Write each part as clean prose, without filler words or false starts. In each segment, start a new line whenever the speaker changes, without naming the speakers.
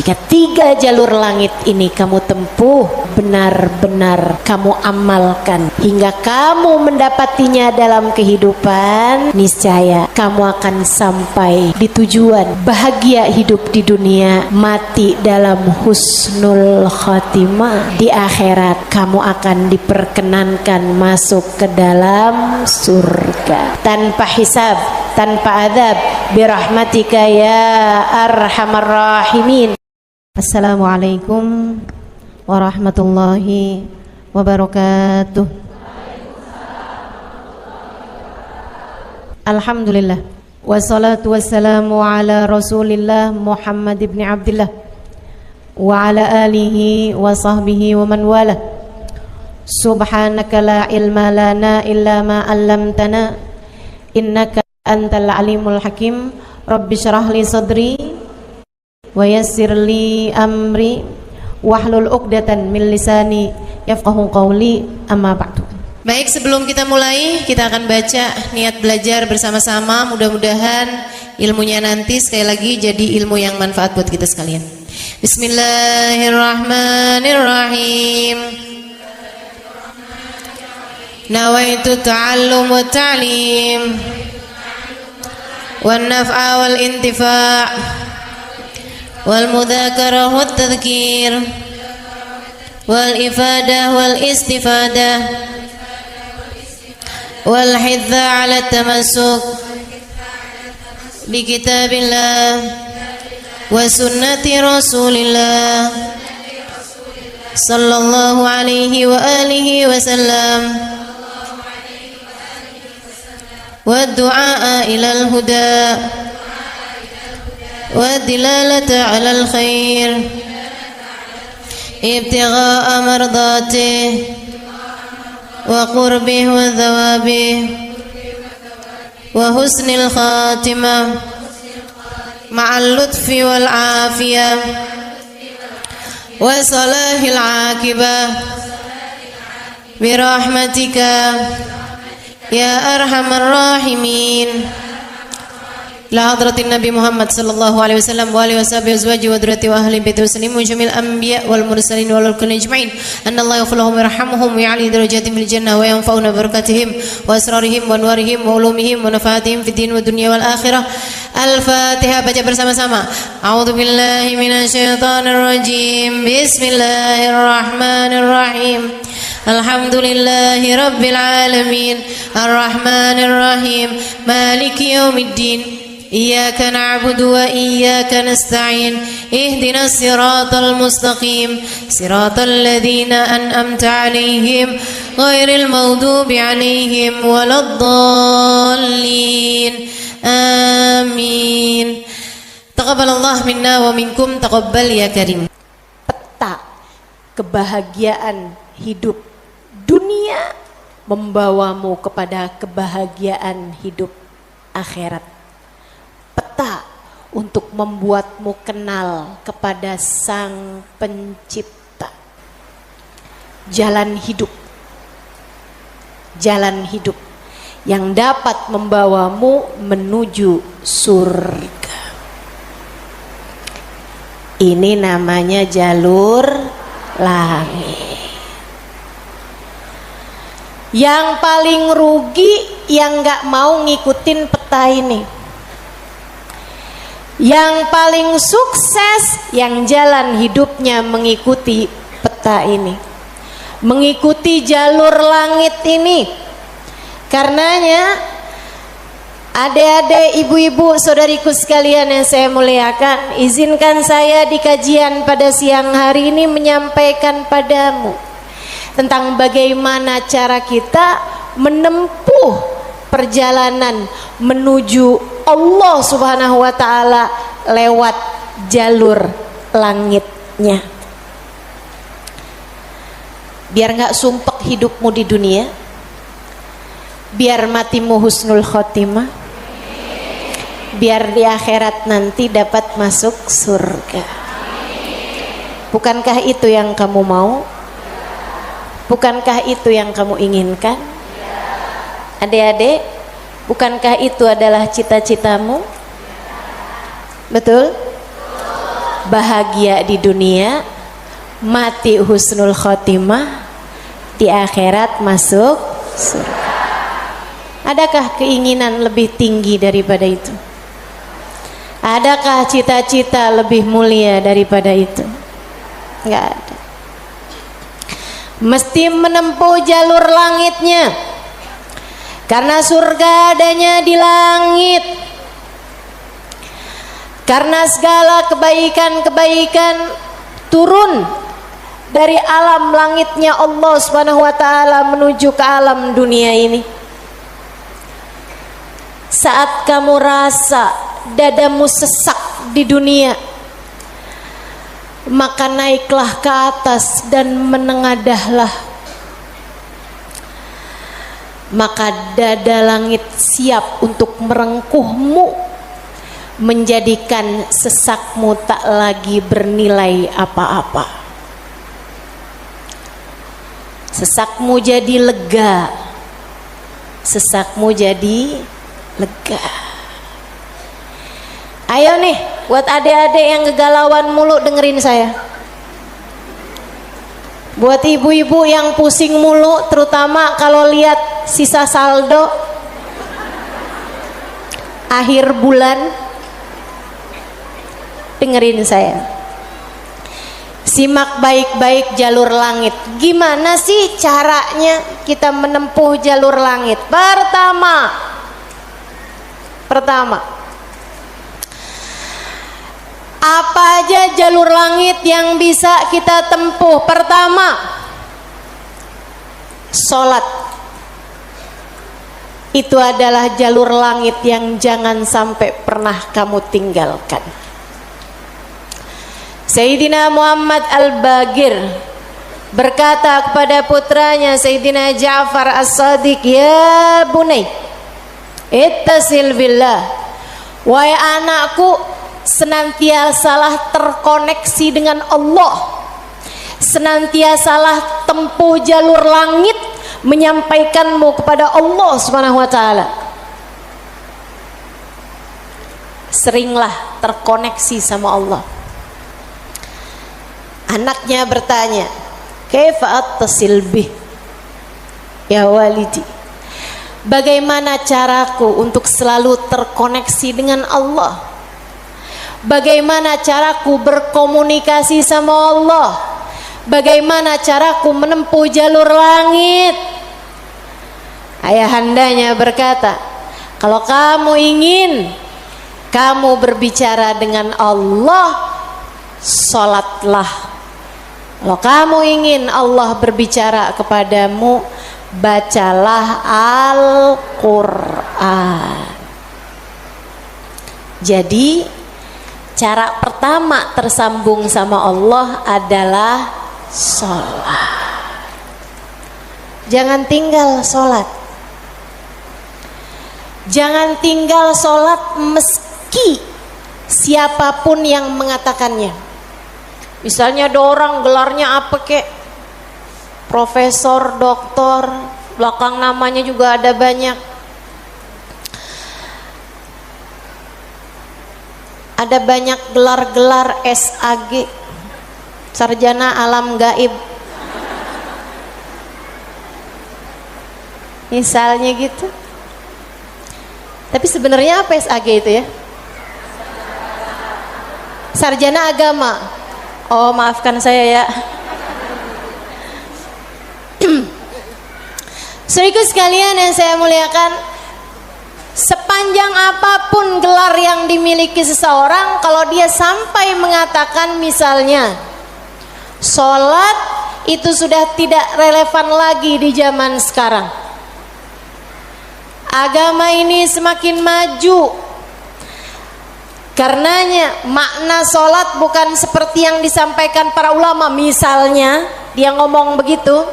Jika 3 jalur langit ini kamu tempuh, benar-benar kamu amalkan hingga kamu mendapatinya dalam kehidupan, niscaya kamu akan sampai di tujuan, bahagia hidup di dunia, mati dalam husnul khatimah. Di akhirat kamu akan diperkenankan masuk ke dalam surga tanpa hisab, tanpa adab, birahmatika ya arhamar rahimin. Assalamualaikum warahmatullahi wabarakatuh. Alhamdulillah, wassalatu wassalamu ala rasulillah Muhammad ibn Abdillah wa ala alihi wa sahbihi wa man wala. Subhanaka la ilma lana illa ma 'allamtana innaka antal alimul hakim. Rabbi syrah li sadri wa yassir li amri wahlul 'uqdatan min lisani yafqahu qawli, amma ba'du. Baik, sebelum kita mulai, kita akan baca niat belajar bersama-sama. Mudah-mudahan ilmunya nanti sekali lagi jadi ilmu yang manfaat buat kita sekalian. Bismillahirrahmanirrahim. Nawaitu ta'allum wa ta'lim wan naf'a wal intifa' wal mudzakarah wat tadhkir wal ifadah wal istifadah wal hidza 'ala tamassuk bi kitabillah wa sunnati rasulillah sallallahu alaihi wa alihi wasallam wa du'a ilal huda والدلالة على الخير ابتغاء مرضاته وقربه وثوابه وحسن الخاتمة مع اللطف والعافية وصلاح العاقبة برحمتك يا أرحم الراحمين. La hadratin Nabi Muhammad sallallahu alaihi wasallam wa alihi washabihi azwaji wa dzurriyyati wa ahli baiti wasallim wa jamil anbiya wal mursalin wal kulli ajma'in anna Allah yaghfiruhum wa yarhamuhum wa ya'li darajatihim fil jannah wa yanfa'una barakatihim wa asrarihim wa anwarihim wa ulumihim wa nafaatihim fid din wa dunya wal akhirah. Al-Fatihah, baca bersama-sama. A'udzu billahi minasyaitonir rajim. Bismillahirrahmanirrahim. Alhamdulillahi rabbil alamin. Arrahmanir rahim. Maliki yaumiddin. Iyyaka na'budu wa iyyaka nasta'in. Ihdinas siratal mustaqim. Siratal ladzina an'amta 'alaihim ghairil maghdubi 'alaihim waladdallin. Amin. Taqabbalallah minna wa minkum, taqabbal ya karim. Peta kebahagiaan hidup dunia membawamu kepada kebahagiaan hidup akhirat. Peta untuk membuatmu kenal kepada Sang Pencipta. Jalan hidup yang dapat membawamu menuju surga. Ini namanya jalur langit. Yang paling rugi yang gak mau ngikutin peta ini. Yang paling sukses yang jalan hidupnya mengikuti peta ini, mengikuti jalur langit ini. Karenanya adik-adik, ibu-ibu, saudariku sekalian yang saya muliakan, izinkan saya di kajian pada siang hari ini menyampaikan padamu tentang bagaimana cara kita menempuh perjalanan menuju Allah Subhanahu wa ta'ala lewat jalur langitnya. Biar gak sumpek hidupmu di dunia, biar matimu husnul khotimah, biar di akhirat nanti dapat masuk surga. Bukankah itu yang kamu mau? Bukankah itu yang kamu inginkan? Adik-adik, bukankah itu adalah cita-citamu? Betul? bahagia di dunia, mati husnul khotimah, di akhirat masuk surga. Adakah keinginan lebih tinggi daripada itu? Adakah cita-cita lebih mulia daripada itu? Enggak ada. Mesti menempuh jalur langitnya, karena surga adanya di langit. Karena segala kebaikan-kebaikan turun dari alam langitnya Allah Subhanahu wa taala menuju ke alam dunia ini. Saat kamu rasa dadamu sesak di dunia, maka naiklah ke atas dan menengadahlah. Maka dada langit siap untuk merengkuhmu, menjadikan sesakmu tak lagi bernilai apa-apa. Sesakmu jadi lega, sesakmu jadi lega. Ayo nih, buat adik-adik yang kegalauan mulu, dengerin saya. Buat ibu-ibu yang pusing mulu, terutama kalau lihat sisa saldo akhir bulan, dengerin saya. Simak baik-baik jalur langit. Gimana sih caranya kita menempuh jalur langit? Pertama, apa aja jalur langit yang bisa kita tempuh? Pertama, sholat. Itu adalah jalur langit yang jangan sampai pernah kamu tinggalkan. Sayyidina Muhammad Al-Bagir berkata kepada putranya Sayyidina Ja'far As-Sadiq, "Ya bunay, ittasil billah." Wahai anakku, senantiasalah terkoneksi dengan Allah, senantiasalah tempuh jalur langit menyampaikanmu kepada Allah Subhanahu wa taala. Seringlah terkoneksi sama Allah. Anaknya bertanya, "Kaifa attasil bih ya walidi?" Bagaimana caraku untuk selalu terkoneksi dengan Allah? Bagaimana caraku berkomunikasi sama Allah? Bagaimana caraku menempuh jalur langit? Ayahandanya berkata, kalau kamu ingin kamu berbicara dengan Allah, sholatlah. Kalau kamu ingin Allah berbicara kepadamu, bacalah Al-Quran. Jadi cara pertama tersambung sama Allah adalah sholat. Jangan tinggal sholat. Jangan tinggal sholat meski siapapun yang mengatakannya. Misalnya ada orang gelarnya apa kek, profesor, doktor, belakang namanya juga ada banyak. Ada banyak gelar-gelar SAG, sarjana alam gaib. Misalnya gitu. Tapi sebenarnya apa SAG itu ya? Sarjana agama. Oh, maafkan saya ya. Saudaraku sekalian yang saya muliakan, sepanjang apapun gelar yang dimiliki seseorang, kalau dia sampai mengatakan misalnya sholat, itu sudah tidak relevan lagi di zaman sekarang. Agama ini semakin maju. Karenanya makna sholat bukan seperti yang disampaikan para ulama. Misalnya dia ngomong begitu,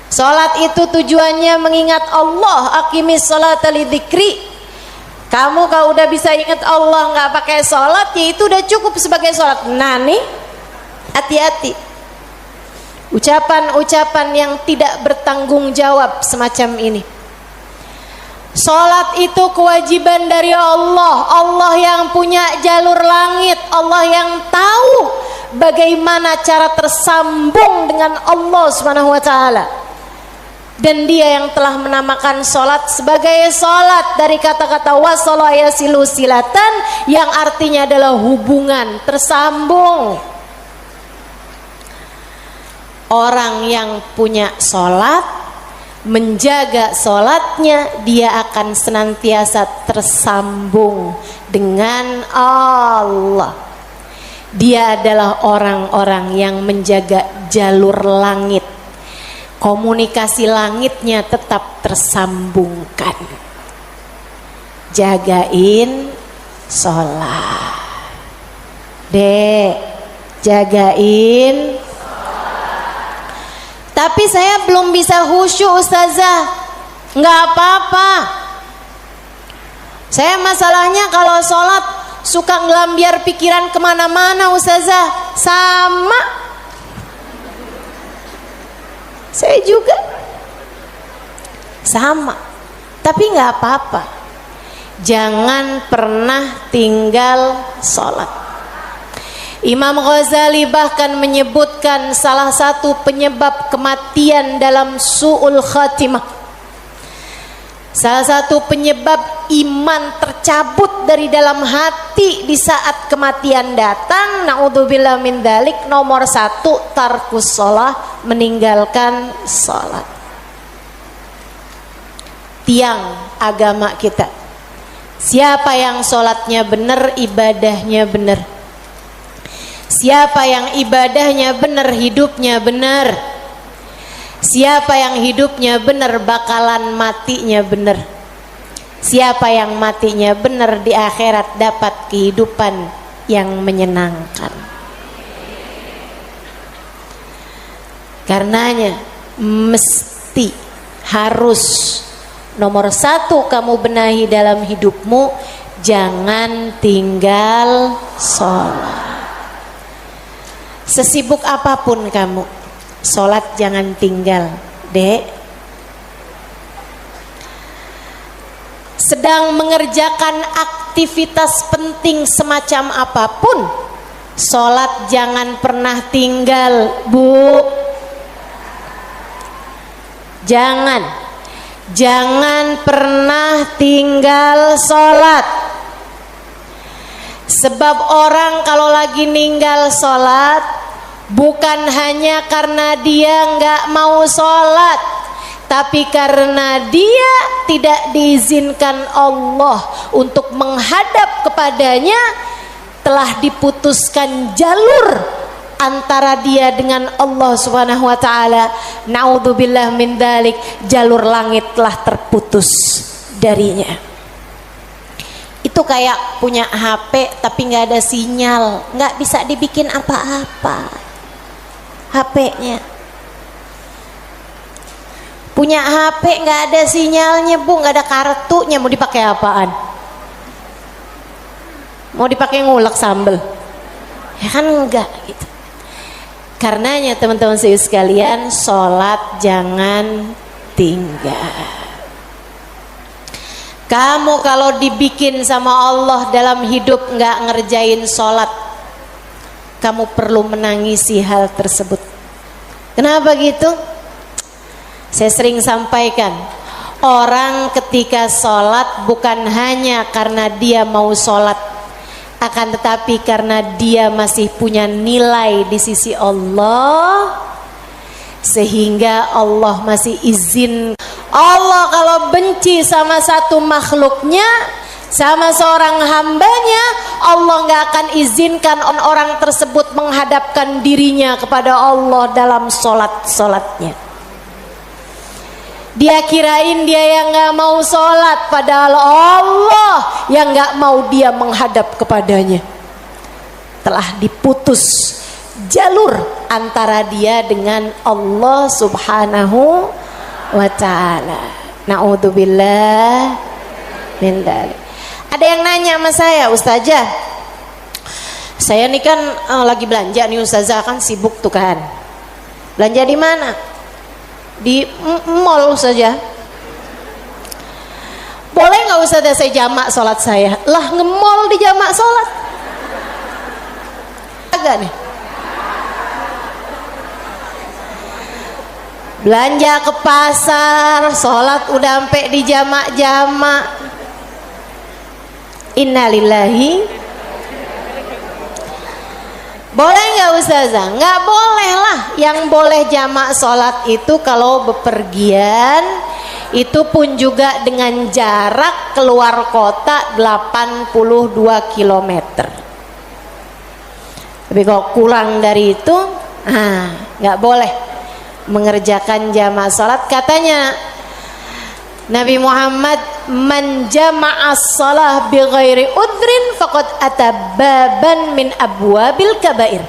sholat itu tujuannya mengingat Allah, aqimis sholata lidzikri. Kamu kalau udah bisa ingat Allah nggak pakai sholat, ya itu udah cukup sebagai sholat. Nah nih, hati-hati ucapan-ucapan yang tidak bertanggung jawab semacam ini. Salat itu kewajiban dari Allah. Allah yang punya jalur langit, Allah yang tahu bagaimana cara tersambung dengan Allah Subhanahu wa taala. Dan dia yang telah menamakan salat sebagai salat dari kata-kata wasala yasilu silatan, yang artinya adalah hubungan, tersambung. Orang yang punya salat, menjaga salatnya, dia akan senantiasa tersambung dengan Allah. Dia adalah orang-orang yang menjaga jalur langit. Komunikasi langitnya tetap tersambungkan. Jagain sholat. Dek, jagain. Tapi saya belum bisa khusyuk Ustazah. Nggak apa-apa. Saya masalahnya kalau sholat suka ngelambiar pikiran kemana-mana Ustazah. Sama. Saya juga. Sama. Tapi nggak apa-apa. Jangan pernah tinggal sholat. Imam Ghazali bahkan menyebutkan salah satu penyebab kematian dalam su'ul khatimah, salah satu penyebab iman tercabut dari dalam hati di saat kematian datang, naudzubillah min dzalik, nomor 1 tarkus shalah, meninggalkan salat. Tiang agama kita. Siapa yang salatnya benar, ibadahnya benar. Siapa yang ibadahnya benar, hidupnya benar. Siapa yang hidupnya benar, bakalan matinya benar. Siapa yang matinya benar, di akhirat dapat kehidupan yang menyenangkan. Karenanya mesti, harus, nomor 1 kamu benahi dalam hidupmu, jangan tinggal sholat. Sesibuk apapun kamu, sholat jangan tinggal, Dek. Sedang mengerjakan aktivitas penting semacam apapun, sholat jangan pernah tinggal, Bu. Jangan pernah tinggal sholat. Sebab orang kalau lagi ninggal sholat, bukan hanya karena dia nggak mau sholat, tapi karena dia tidak diizinkan Allah untuk menghadap kepadanya. Telah diputuskan jalur antara dia dengan Allah Subhanahu wa taala. Naudzubillah min dzalik, jalur langit telah terputus darinya. Itu kayak punya HP tapi nggak ada sinyal, nggak bisa dibikin apa-apa HP-nya. Punya HP nggak ada sinyalnya, Bu, nggak ada kartunya, mau dipakai apaan? Mau dipakai ngulek sambel? Ya kan enggak gitu. Karenanya teman-teman sekalian, sholat jangan tinggal. Kamu kalau dibikin sama Allah dalam hidup nggak ngerjain sholat, kamu perlu menangisi hal tersebut. Kenapa gitu? Saya sering sampaikan, orang ketika sholat bukan hanya karena dia mau sholat, akan tetapi karena dia masih punya nilai di sisi Allah, sehingga Allah masih izin. Allah kalau benci sama satu makhluknya, sama seorang hambanya, Allah nggak akan izinkan orang tersebut menghadapkan dirinya kepada Allah dalam sholatnya. Dia kirain dia yang nggak mau sholat, padahal Allah yang nggak mau dia menghadap kepadanya. Telah diputus jalur antara dia dengan Allah Subhanahu wa ta'ala. Na'udzubillah min dzalik. Ada yang nanya sama saya, Ustazah, saya nih kan lagi belanja nih Ustazah, kan sibuk tuh kan. Belanja di mana? Di mall saja.
boleh nggak Ustazah saya jamak sholat saya? Lah ngemol di jamak sholat agak nih. Belanja ke pasar, sholat udah sampai di jamak-jamak. Innalillahi. Boleh nggak Ustazah? Nggak boleh lah. Yang boleh jamak sholat itu kalau bepergian, itu pun juga dengan jarak keluar kota 82 km. Tapi kalau kurang dari itu, nggak boleh mengerjakan jamak salat. Katanya Nabi Muhammad, man jama'as shalah bi ghairi udrin faqad atababan min abwabil kabair.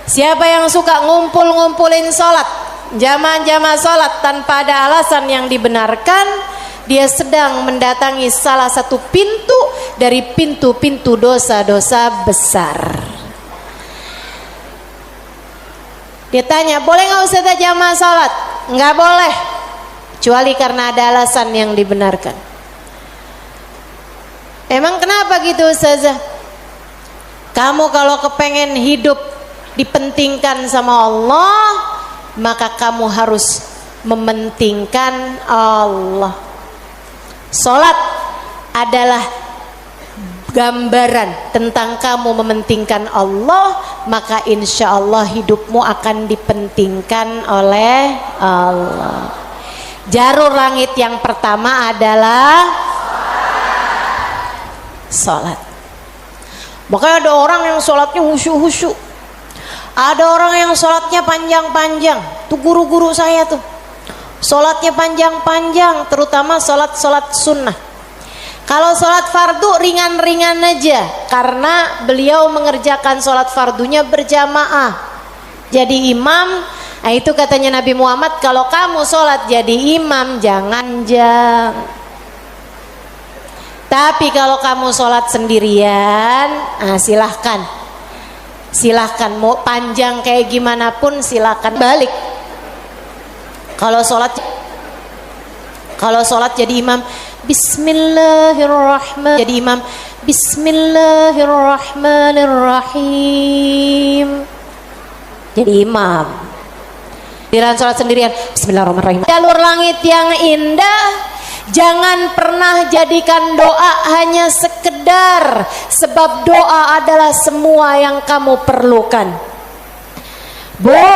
Siapa yang suka ngumpulin salat, jamaah salat tanpa ada alasan yang dibenarkan, dia sedang mendatangi salah satu pintu dari pintu-pintu dosa-dosa besar. Dia tanya, boleh nggak Ustazah jamaah salat? Nggak boleh, kecuali karena ada alasan yang dibenarkan. Emang kenapa gitu Ustazah? Kamu kalau kepengen hidup dipentingkan sama Allah, maka kamu harus mementingkan Allah. Salat adalah gambaran tentang kamu mementingkan Allah, maka insya Allah hidupmu akan dipentingkan oleh Allah. Jalur langit yang pertama adalah salat. Makanya ada orang yang salatnya khusyuk-khusyuk, ada orang yang salatnya panjang-panjang. Tuh guru-guru saya tuh salatnya panjang-panjang, terutama salat sunnah. Kalau sholat fardu ringan-ringan aja, karena beliau mengerjakan sholat fardunya berjamaah. Jadi imam, nah itu katanya Nabi Muhammad, kalau kamu sholat jadi imam jangan jang. Tapi kalau kamu sholat sendirian, silahkan mau panjang kayak gimana pun silahkan balik. Kalau sholat jadi imam, Bismillahirrahmanirrahim. Jadi imam, Bismillahirrahmanirrahim. Jadi imam. Dalam sholat sendirian, Bismillahirrahmanirrahim. Jalur langit yang indah, jangan pernah jadikan doa hanya sekedar, sebab doa adalah semua yang kamu perlukan. Bu,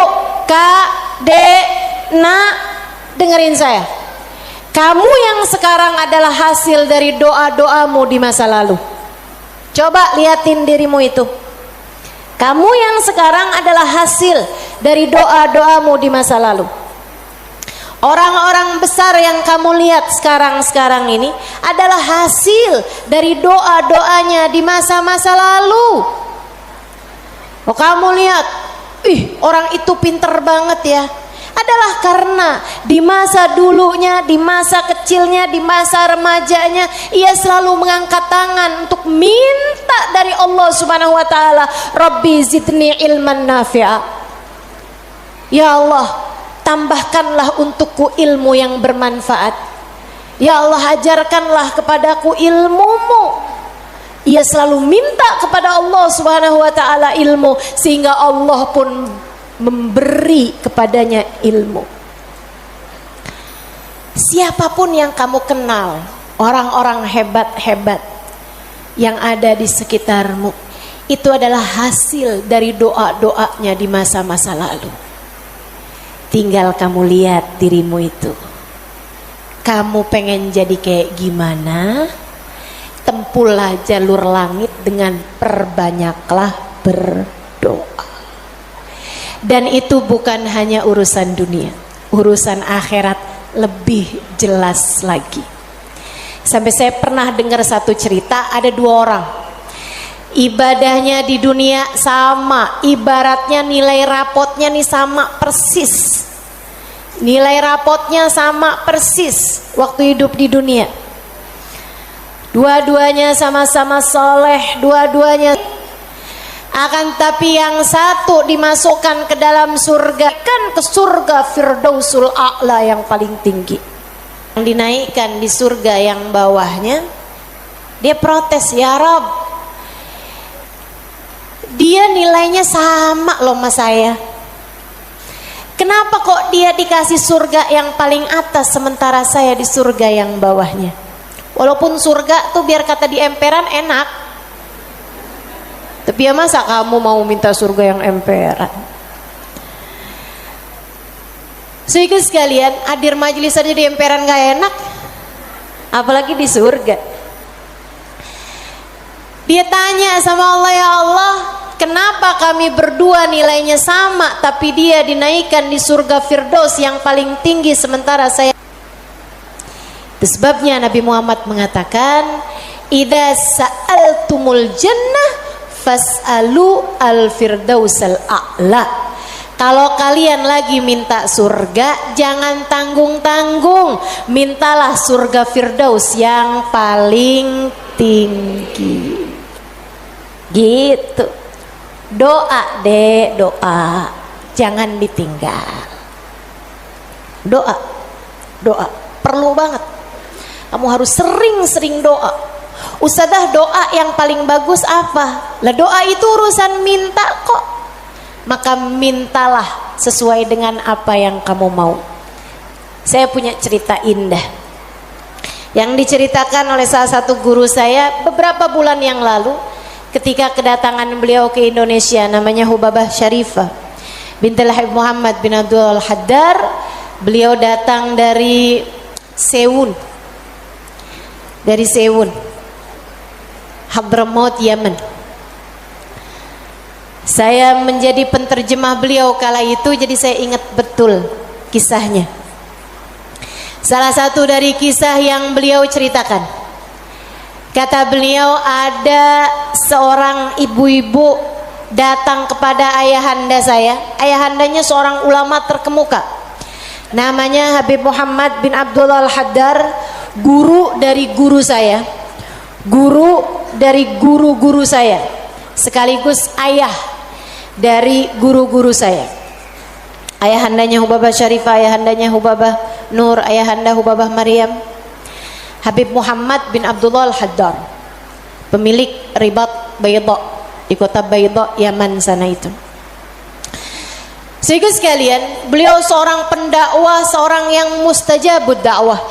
Kak, Dek, Nak, dengerin saya. Kamu yang sekarang adalah hasil dari doa-doamu di masa lalu. Coba liatin dirimu itu. Kamu yang sekarang adalah hasil dari doa-doamu di masa lalu. Orang-orang besar yang kamu lihat sekarang ini adalah hasil dari doa-doanya di masa-masa lalu. Oh, kamu lihat, orang itu pinter banget ya. Adalah karena di masa dulunya, di masa kecilnya, di masa remajanya, ia selalu mengangkat tangan untuk minta dari Allah Subhanahu wa taala, Rabbi zidni ilman nafi'a. Ya Allah, tambahkanlah untukku ilmu yang bermanfaat. Ya Allah, ajarkanlah kepadaku ilmu-Mu. Ia selalu minta kepada Allah Subhanahu wa taala ilmu, sehingga Allah pun memberi kepadanya ilmu. Siapapun yang kamu kenal, orang-orang hebat-hebat yang ada di sekitarmu, itu adalah hasil dari doa-doanya di masa-masa lalu. Tinggal kamu lihat dirimu itu. Kamu pengen jadi kayak gimana? Tempuhlah jalur langit dengan perbanyaklah berdoa. Dan itu bukan hanya urusan dunia, urusan akhirat lebih jelas lagi. Sampai saya pernah dengar satu cerita, ada dua orang, ibadahnya di dunia sama, ibaratnya nilai rapotnya nih sama persis. Nilai rapotnya sama persis waktu hidup di dunia. Dua-duanya sama-sama soleh, dua-duanya. Akan tapi yang satu dimasukkan ke dalam surga, kan ke surga Firdausul A'la yang paling tinggi. yang dinaikkan di surga yang bawahnya, dia protes, ya Rob, dia nilainya sama loh sama saya. Kenapa kok dia dikasih surga yang paling atas sementara saya di surga yang bawahnya? Walaupun surga tuh biar kata di emperan enak, tapi ya masa kamu mau minta surga yang emperan? Sehingga sekalian, hadir majelis aja di emperan gak enak, apalagi di surga. Dia tanya sama Allah, ya Allah, kenapa kami berdua nilainya sama tapi dia dinaikkan di surga Firdaus yang paling tinggi sementara saya. Itu sebabnya Nabi Muhammad mengatakan, idza sa'altumul jannah fas'alu al-firdausal a'la. Kalau kalian lagi minta surga, jangan tanggung-tanggung, mintalah surga Firdaus yang paling tinggi. Gitu. Doa deh, doa, jangan ditinggal. Doa, doa, perlu banget. Kamu harus sering-sering doa. Ustadzah, doa yang paling bagus apa? Lah doa itu urusan minta kok. Maka mintalah sesuai dengan apa yang kamu mau. Saya punya cerita indah yang diceritakan oleh salah satu guru saya beberapa bulan yang lalu ketika kedatangan beliau ke Indonesia, namanya Hubabah Syarifah bintul Habib Muhammad bin Abdul Haddar. Beliau datang dari Sewun, Hadramaut, Yaman. Saya menjadi penterjemah beliau kala itu, jadi saya ingat betul kisahnya. Salah satu dari kisah yang beliau ceritakan, kata beliau, ada seorang ibu-ibu datang kepada ayahanda saya. Ayahandanya seorang ulama terkemuka, namanya Habib Muhammad bin Abdullah Al-Haddar, guru dari guru saya, guru dari guru-guru saya, sekaligus ayah dari guru-guru saya. Ayahandanya Hubabah Syarifah, ayahandanya Hubabah Nur, ayahanda Hubabah Maryam. Habib Muhammad bin Abdullah Al-Haddar, pemilik Ribat Bayda di kota Bayda, Yaman sana itu. Sehingga sekalian, beliau seorang pendakwah, seorang yang mustajabud dakwah,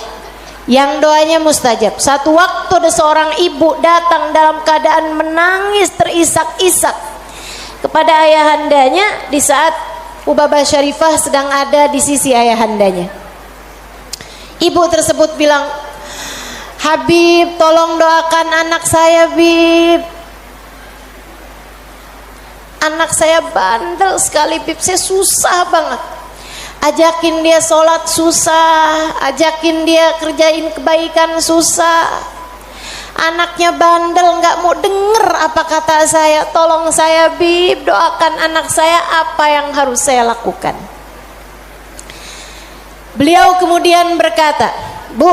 yang doanya mustajab. Satu waktu ada seorang ibu datang dalam keadaan menangis terisak-isak kepada ayahandanya di saat Hubabah Syarifah sedang ada di sisi ayahandanya. Ibu tersebut bilang, Habib, tolong doakan anak saya, Bib. Anak saya bandel sekali, Bib. Saya susah banget. Ajakin dia sholat susah, ajakin dia kerjain kebaikan susah. Anaknya bandel, nggak mau denger apa kata saya. Tolong saya, Bib, doakan anak saya, apa yang harus saya lakukan. Beliau kemudian berkata, Bu,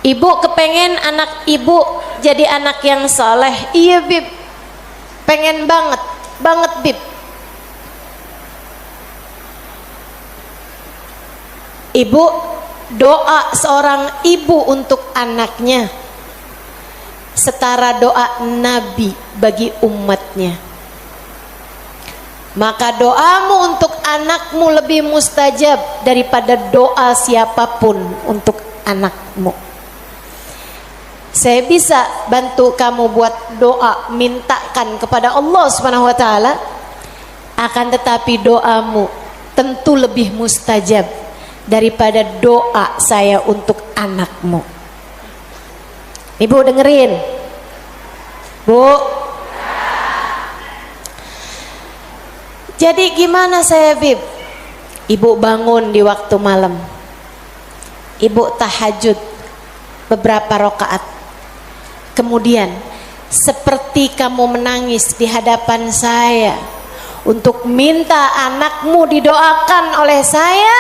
ibu kepengen anak ibu jadi anak yang soleh. Iya, Bib, pengen banget Bib. Ibu, doa seorang ibu untuk anaknya setara doa Nabi bagi umatnya. Maka doamu untuk anakmu lebih mustajab daripada doa siapapun untuk anakmu. Saya bisa bantu kamu buat doa, mintakan kepada Allah Subhanahu wa taala, akan tetapi doamu tentu lebih mustajab daripada doa saya untuk anakmu. Ibu dengerin, Bu. Jadi gimana saya, Bib? Ibu bangun di waktu malam, ibu tahajud beberapa rakaat, kemudian seperti kamu menangis di hadapan saya untuk minta anakmu didoakan oleh saya,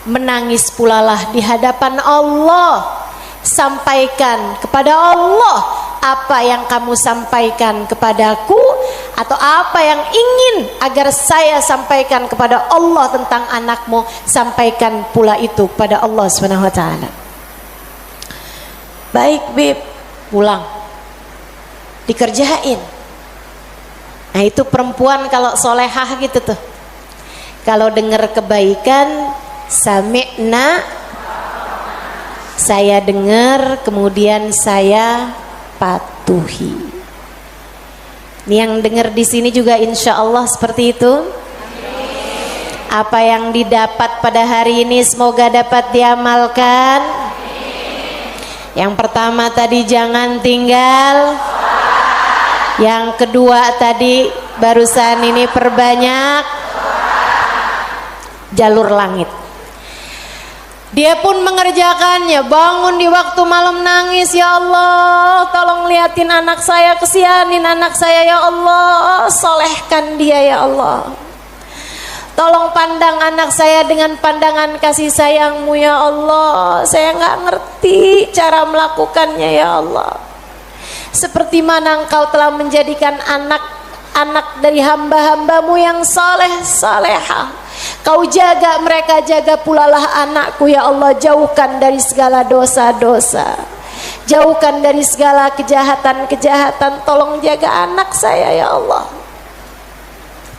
menangis pulalah di hadapan Allah. Sampaikan kepada Allah apa yang kamu sampaikan kepadaku atau apa yang ingin agar saya sampaikan kepada Allah tentang anakmu, sampaikan pula itu kepada Allah Subhanahu wa taala. Baik, Bib, pulang. Dikerjain. Nah, itu perempuan kalau solehah gitu tuh. Kalau dengar kebaikan, sami'na, saya dengar, kemudian saya patuhi. Ini yang dengar di sini juga insya Allah seperti itu. Apa yang didapat pada hari ini semoga dapat diamalkan. Yang pertama tadi jangan tinggal. Yang kedua tadi barusan ini perbanyak jalur langit. Dia pun mengerjakannya, bangun di waktu malam nangis, ya Allah tolong liatin anak saya, kesianin anak saya ya Allah, solehkan dia ya Allah, tolong pandang anak saya dengan pandangan kasih sayangmu ya Allah, saya nggak ngerti cara melakukannya ya Allah, seperti mana engkau telah menjadikan anak-anak dari hamba-hambamu yang soleh salehah. Kau jaga mereka, jaga pula lah anakku ya Allah, jauhkan dari segala dosa-dosa, jauhkan dari segala kejahatan-kejahatan, tolong jaga anak saya ya Allah.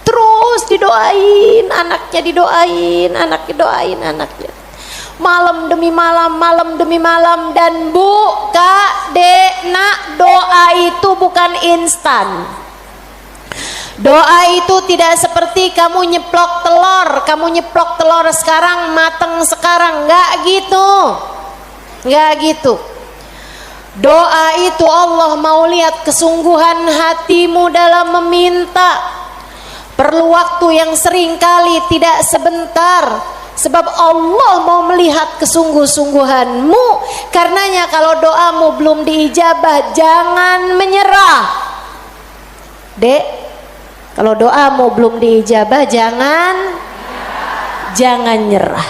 Terus didoain anaknya, didoain anak, didoain anaknya, malam demi malam, malam demi malam. Dan Bu, Kak, Dek, Nak, doa itu bukan instan. Doa itu tidak seperti kamu nyeplok telur sekarang mateng sekarang, enggak gitu. Enggak gitu. Doa itu Allah mau lihat kesungguhan hatimu dalam meminta. Perlu waktu yang sering kali tidak sebentar, sebab Allah mau melihat kesungguh-sungguhanmu. Karenanya kalau doamu belum diijabah, jangan menyerah. Dek, kalau doamu belum diijabah, jangan nyerah.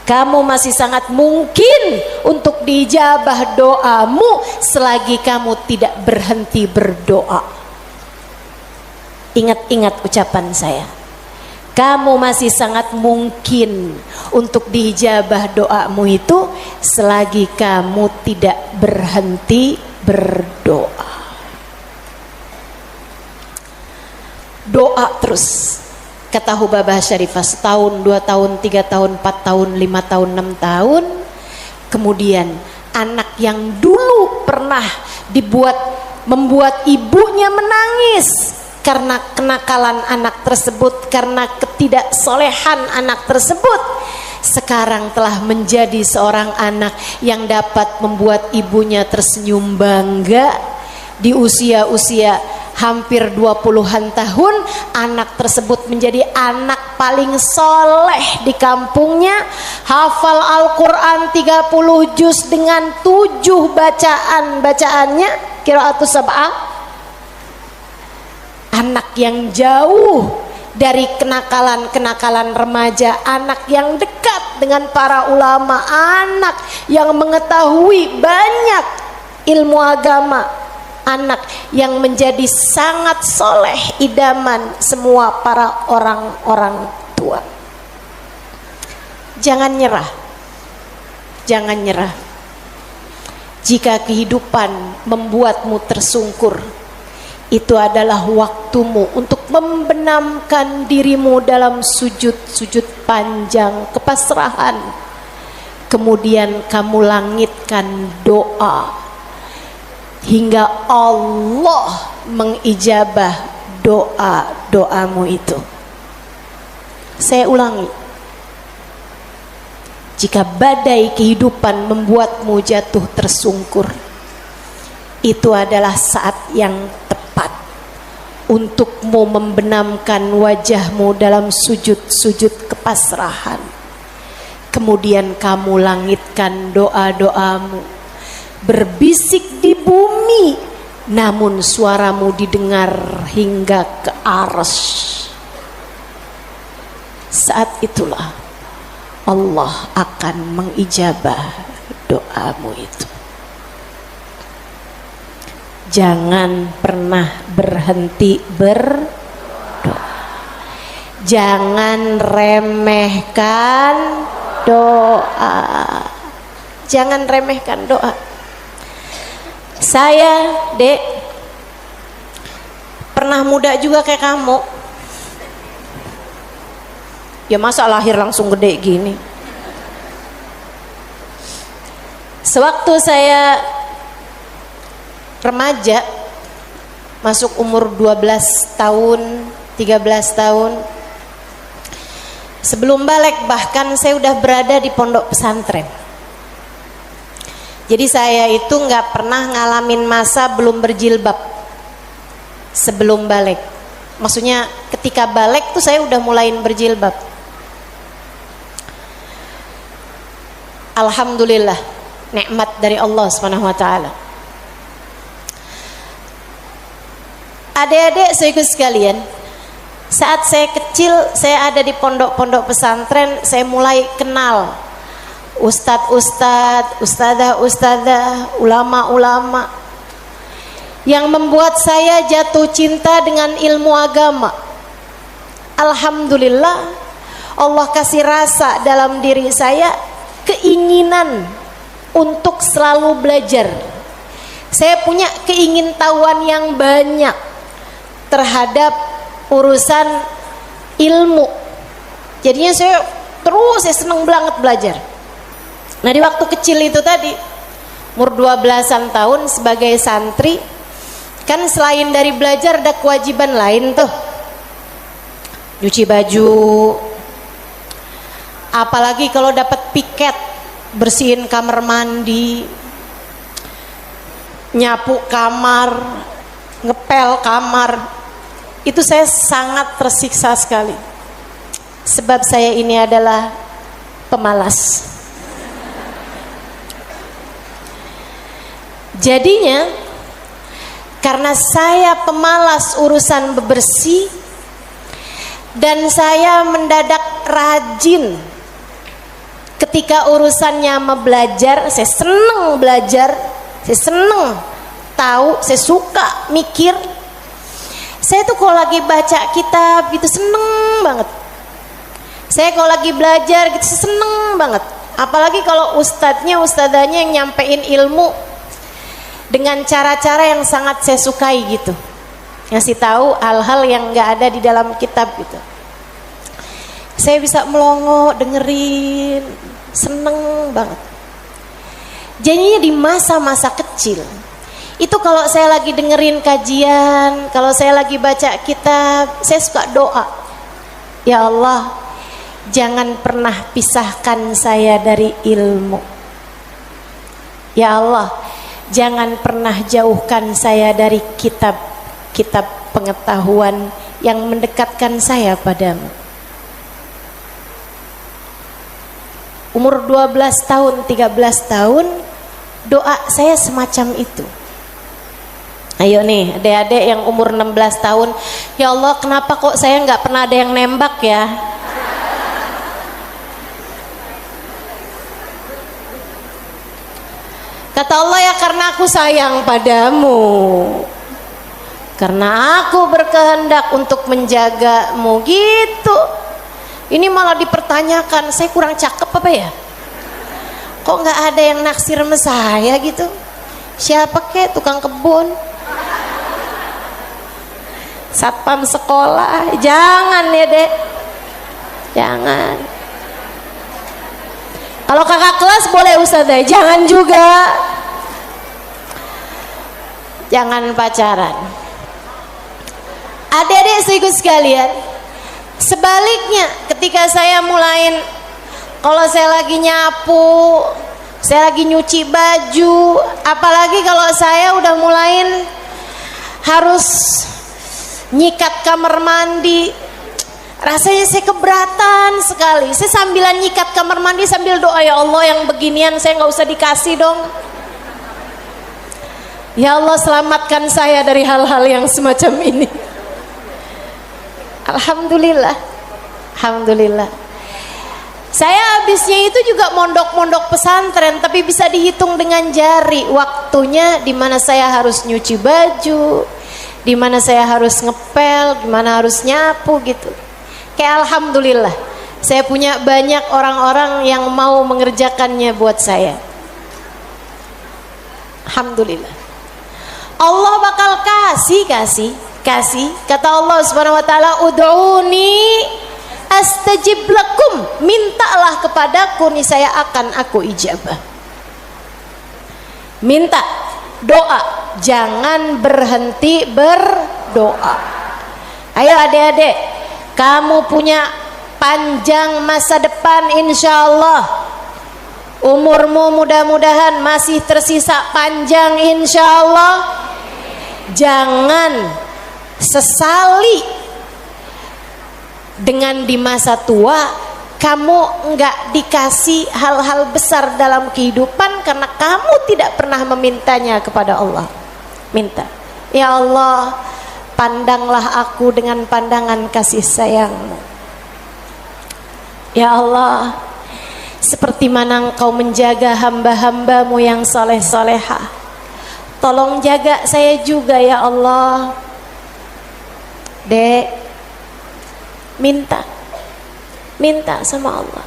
Kamu masih sangat mungkin untuk diijabah doamu selagi kamu tidak berhenti berdoa. Ingat-ingat ucapan saya. Kamu masih sangat mungkin untuk diijabah doamu itu selagi kamu tidak berhenti berdoa. Doa terus, kata Hubabah Syarifah, setahun, 2 tahun, 3 tahun, 4 tahun, 5 tahun, 6 tahun. Kemudian anak yang dulu pernah membuat ibunya menangis karena kenakalan anak tersebut, karena ketidaksolehan anak tersebut, sekarang telah menjadi seorang anak yang dapat membuat ibunya tersenyum bangga. Di usia-usia hampir 20-an tahun, anak tersebut menjadi anak paling soleh di kampungnya, hafal Al-Quran 30 juz dengan 7 bacaannya, qiraatus sab'ah. Anak yang jauh dari kenakalan-kenakalan remaja, anak yang dekat dengan para ulama, anak yang mengetahui banyak ilmu agama, anak yang menjadi sangat soleh, idaman semua para orang-orang tua. Jangan nyerah, jangan nyerah. Jika kehidupan membuatmu tersungkur, itu adalah waktumu untuk membenamkan dirimu dalam sujud-sujud panjang kepasrahan. Kemudian kamu langitkan doa hingga Allah mengijabah doa-doamu itu. Saya ulangi, jika badai kehidupan membuatmu jatuh tersungkur, itu adalah saat yang tepat untukmu membenamkan wajahmu dalam sujud-sujud kepasrahan. Kemudian kamu langitkan doa-doamu, berbisik di bumi, namun suaramu didengar hingga ke arsy. Saat itulah Allah akan mengijabah doamu itu. Jangan pernah berhenti berdoa. Jangan remehkan doa. Jangan remehkan doa. Saya, Dek, pernah muda juga kayak kamu. Ya masa lahir langsung gede gini. Sewaktu saya remaja, masuk umur 12 tahun, 13 tahun, sebelum balik bahkan saya udah berada di pondok pesantren. Jadi saya itu nggak pernah ngalamin masa belum berjilbab sebelum balik. Maksudnya ketika balik tuh saya udah mulain berjilbab. Alhamdulillah, nikmat dari Allah Subhanahu wa taala. Adik-adik saudaraku sekalian, saat saya kecil, saya ada di pondok-pondok pesantren, saya mulai kenal ustadz-ustadz, ustadzah-ustadzah, ulama-ulama yang membuat saya jatuh cinta dengan ilmu agama. Alhamdulillah, Allah kasih rasa dalam diri saya keinginan untuk selalu belajar. Saya punya keingintahuan yang banyak terhadap urusan ilmu. Jadinya saya seneng banget belajar. Nah di waktu kecil itu tadi, umur 12-an tahun sebagai santri, kan selain dari belajar ada kewajiban lain tuh. Nyuci baju, apalagi kalau dapat piket, bersihin kamar mandi, nyapu kamar, ngepel kamar. Itu saya sangat tersiksa sekali, sebab saya ini adalah pemalas. Jadinya karena saya pemalas urusan bebersih dan saya mendadak rajin ketika urusannya belajar. Saya seneng belajar, saya seneng tahu, saya suka mikir. Saya tuh kalau lagi baca kitab gitu seneng banget. Saya kalau lagi belajar gitu seneng banget. Apalagi kalau ustadzanya yang nyampein ilmu dengan cara-cara yang sangat saya sukai gitu, ngasih tahu hal-hal yang nggak ada di dalam kitab gitu. Saya bisa melongo dengerin, seneng banget. Jadinya di masa-masa kecil itu kalau saya lagi dengerin kajian, kalau saya lagi baca kitab, saya suka doa, ya Allah, jangan pernah pisahkan saya dari ilmu. Ya Allah, jangan pernah jauhkan saya dari kitab-kitab pengetahuan yang mendekatkan saya padamu. Umur 12 tahun, 13 tahun, doa saya semacam itu. Ayo nih adik-adik yang umur 16 tahun, ya Allah kenapa kok saya nggak pernah ada yang nembak ya? Kata Allah, ya karena aku sayang padamu, karena aku berkehendak untuk menjagamu gitu. Ini malah dipertanyakan, saya kurang cakep apa ya? Kok nggak ada yang naksir sama saya gitu? Siapa kek, tukang kebun, satpam sekolah? Jangan ya dek, jangan. Kalau kakak kelas boleh ustazah, jangan juga. Jangan pacaran. Adik-adik saudaraku sekalian, sebaliknya ketika saya mulain, kalau saya lagi nyapu, saya lagi nyuci baju, apalagi kalau saya udah mulain harus nyikat kamar mandi, rasanya saya keberatan sekali. Saya sambilan nyikat kamar mandi sambil doa, ya Allah yang beginian saya nggak usah dikasih dong. Ya Allah selamatkan saya dari hal-hal yang semacam ini. Alhamdulillah, alhamdulillah. Saya habisnya itu juga mondok-mondok pesantren, tapi bisa dihitung dengan jari waktunya di mana saya harus nyuci baju, di mana saya harus ngepel, di mana harus nyapu gitu. Kayak alhamdulillah, saya punya banyak orang-orang yang mau mengerjakannya buat saya. Alhamdulillah. Allah bakal kasih. Kata Allah Subhanahu wa taala, "Ud'uni astajib lakum." Mintalah kepadaku, niscaya akan aku ijabah. Minta, doa, jangan berhenti berdoa. Ayo adik-adik, kamu punya panjang masa depan insyaallah. Umurmu mudah-mudahan masih tersisa panjang insyaallah. Jangan sesali dengan di masa tua kamu enggak dikasih hal-hal besar dalam kehidupan karena kamu tidak pernah memintanya kepada Allah. Minta, ya Allah, pandanglah aku dengan pandangan kasih sayang-Mu. Ya Allah, seperti mana Engkau menjaga hamba-hamba-Mu yang soleh-solehah, tolong jaga saya juga ya Allah. Dek, minta sama Allah.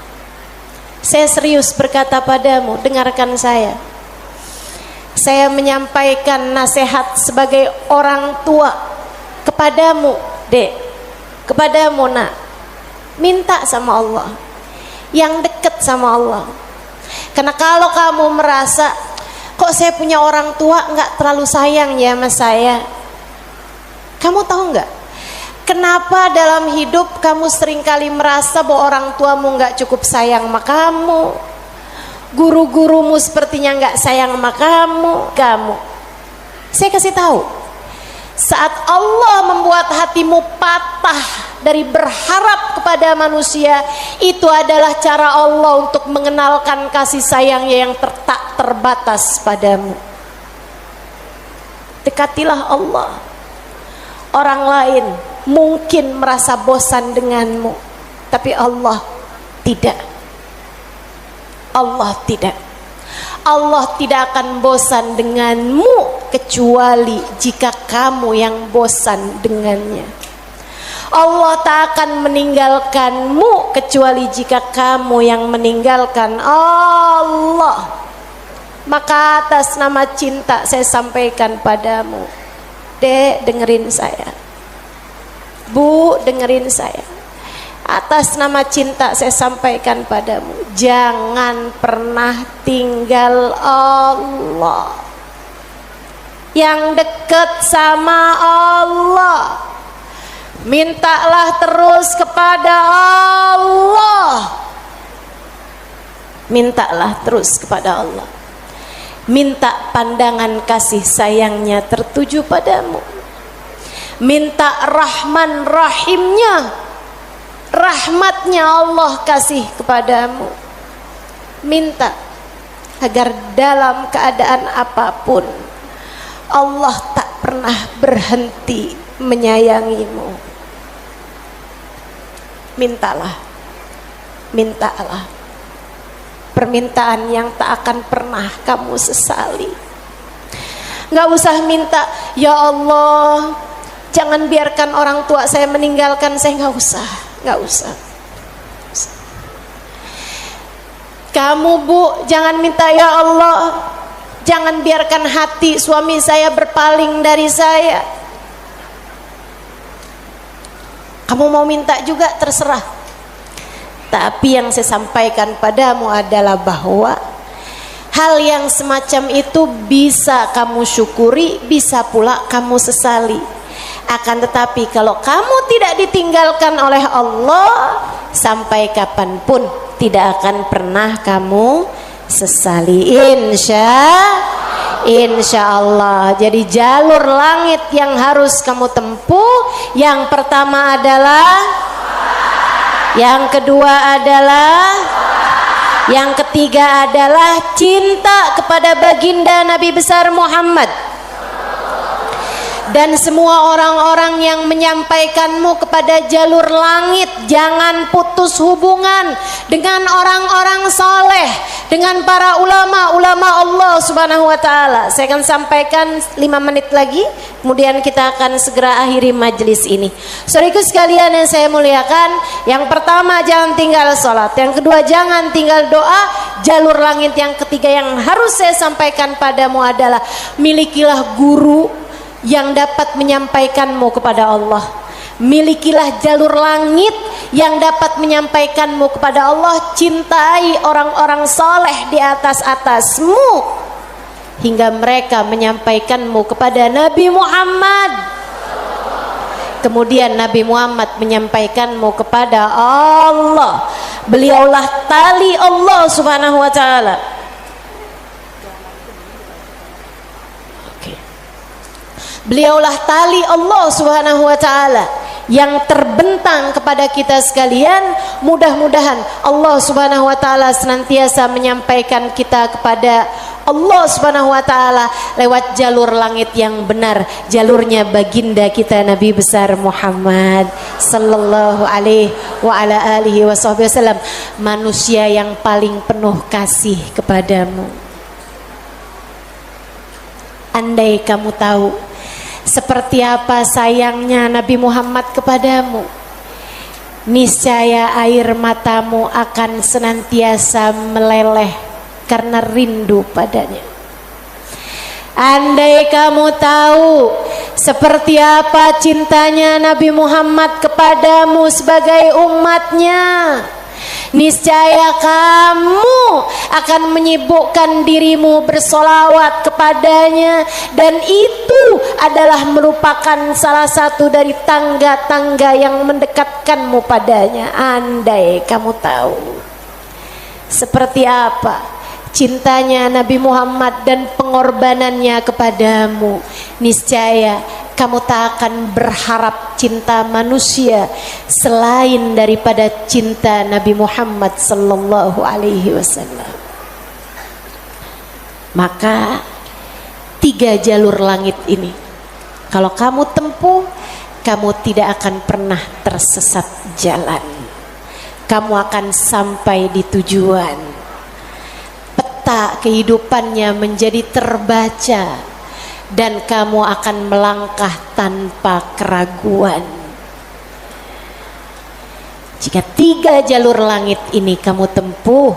Saya serius berkata padamu, dengarkan saya. Saya menyampaikan nasihat sebagai orang tua kepadamu, Dek, kepadamu nak. Minta sama Allah, yang dekat sama Allah. Karena kalau kamu merasa, kok saya punya orang tua nggak terlalu sayang ya sama saya, kamu tahu nggak kenapa dalam hidup kamu seringkali merasa bahwa orang tuamu nggak cukup sayang sama kamu, guru-gurumu sepertinya nggak sayang sama kamu. Saya kasih tahu, saat Allah membuat hatimu patah dari berharap kepada manusia, itu adalah cara Allah untuk mengenalkan kasih sayangnya yang tak terbatas padamu. Dekatilah Allah. Orang lain mungkin merasa bosan denganmu, tapi Allah tidak. Allah tidak. Allah tidak akan bosan denganmu kecuali jika kamu yang bosan dengannya. Allah tak akan meninggalkanmu kecuali jika kamu yang meninggalkan Allah. Maka atas nama cinta saya sampaikan padamu, Dek, dengerin saya. Bu, dengerin saya. Atas nama cinta saya sampaikan padamu, jangan pernah tinggal Allah. Yang dekat sama Allah, mintalah terus kepada Allah. Mintalah terus kepada Allah. Minta pandangan kasih sayangnya tertuju padamu. Minta Rahman Rahimnya, rahmatnya Allah kasih kepadamu. Minta agar dalam keadaan apapun Allah tak pernah berhenti menyayangimu. Mintalah permintaan yang tak akan pernah kamu sesali. Gak usah minta, ya Allah, jangan biarkan orang tua saya meninggalkan saya. Gak usah. Kamu, Bu, jangan minta, ya Allah, jangan biarkan hati suami saya berpaling dari saya. Kamu mau minta juga, terserah. Tapi yang saya sampaikan padamu adalah bahwa hal yang semacam itu bisa kamu syukuri, bisa pula kamu sesali. Akan tetapi kalau kamu tidak ditinggalkan oleh Allah, sampai kapanpun tidak akan pernah kamu sesali, insya Allah. Jadi jalur langit yang harus kamu tempuh, yang pertama adalah, yang kedua adalah, yang ketiga adalah cinta kepada baginda Nabi besar Muhammad. dan semua orang-orang yang menyampaikanmu kepada jalur langit. Jangan putus hubungan dengan orang-orang soleh, dengan para ulama Allah subhanahu wa ta'ala. Saya akan sampaikan 5 menit lagi, kemudian kita akan segera akhiri majelis ini. Saudaraku sekalian yang saya muliakan, yang pertama jangan tinggal sholat, yang kedua jangan tinggal doa. Jalur langit yang ketiga yang harus saya sampaikan padamu adalah milikilah guru yang dapat menyampaikanmu kepada Allah. Milikilah jalur langit yang dapat menyampaikanmu kepada Allah. Cintai orang-orang soleh di atasmu hingga mereka menyampaikanmu kepada Nabi Muhammad. Kemudian Nabi Muhammad menyampaikanmu kepada Allah. Beliaulah tali Allah subhanahu wa ta'ala. Beliaulah tali Allah subhanahu wa ta'ala yang terbentang kepada kita sekalian. Mudah-mudahan Allah subhanahu wa ta'ala senantiasa menyampaikan kita kepada Allah subhanahu wa ta'ala lewat jalur langit yang benar, jalurnya baginda kita Nabi besar Muhammad sallallahu alaihi wa ala alihi wasallam, manusia yang paling penuh kasih kepadamu. Andai kamu tahu seperti apa sayangnya Nabi Muhammad kepadamu, niscaya air matamu akan senantiasa meleleh karena rindu padanya. Andai kamu tahu seperti apa cintanya Nabi Muhammad kepadamu sebagai umatnya, niscaya kamu akan menyibukkan dirimu bersolawat kepadanya, dan itu adalah merupakan salah satu dari tangga-tangga yang mendekatkanmu padanya. Andai kamu tahu seperti apa cintanya Nabi Muhammad dan pengorbanannya kepadamu, niscaya kamu tak akan berharap cinta manusia selain daripada cinta Nabi Muhammad sallallahu alaihi wasallam. Maka 3 jalur langit ini kalau kamu tempuh, kamu tidak akan pernah tersesat jalan. Kamu akan sampai di tujuan. Peta kehidupannya menjadi terbaca dan kamu akan melangkah tanpa keraguan. Jika 3 jalur langit ini kamu tempuh,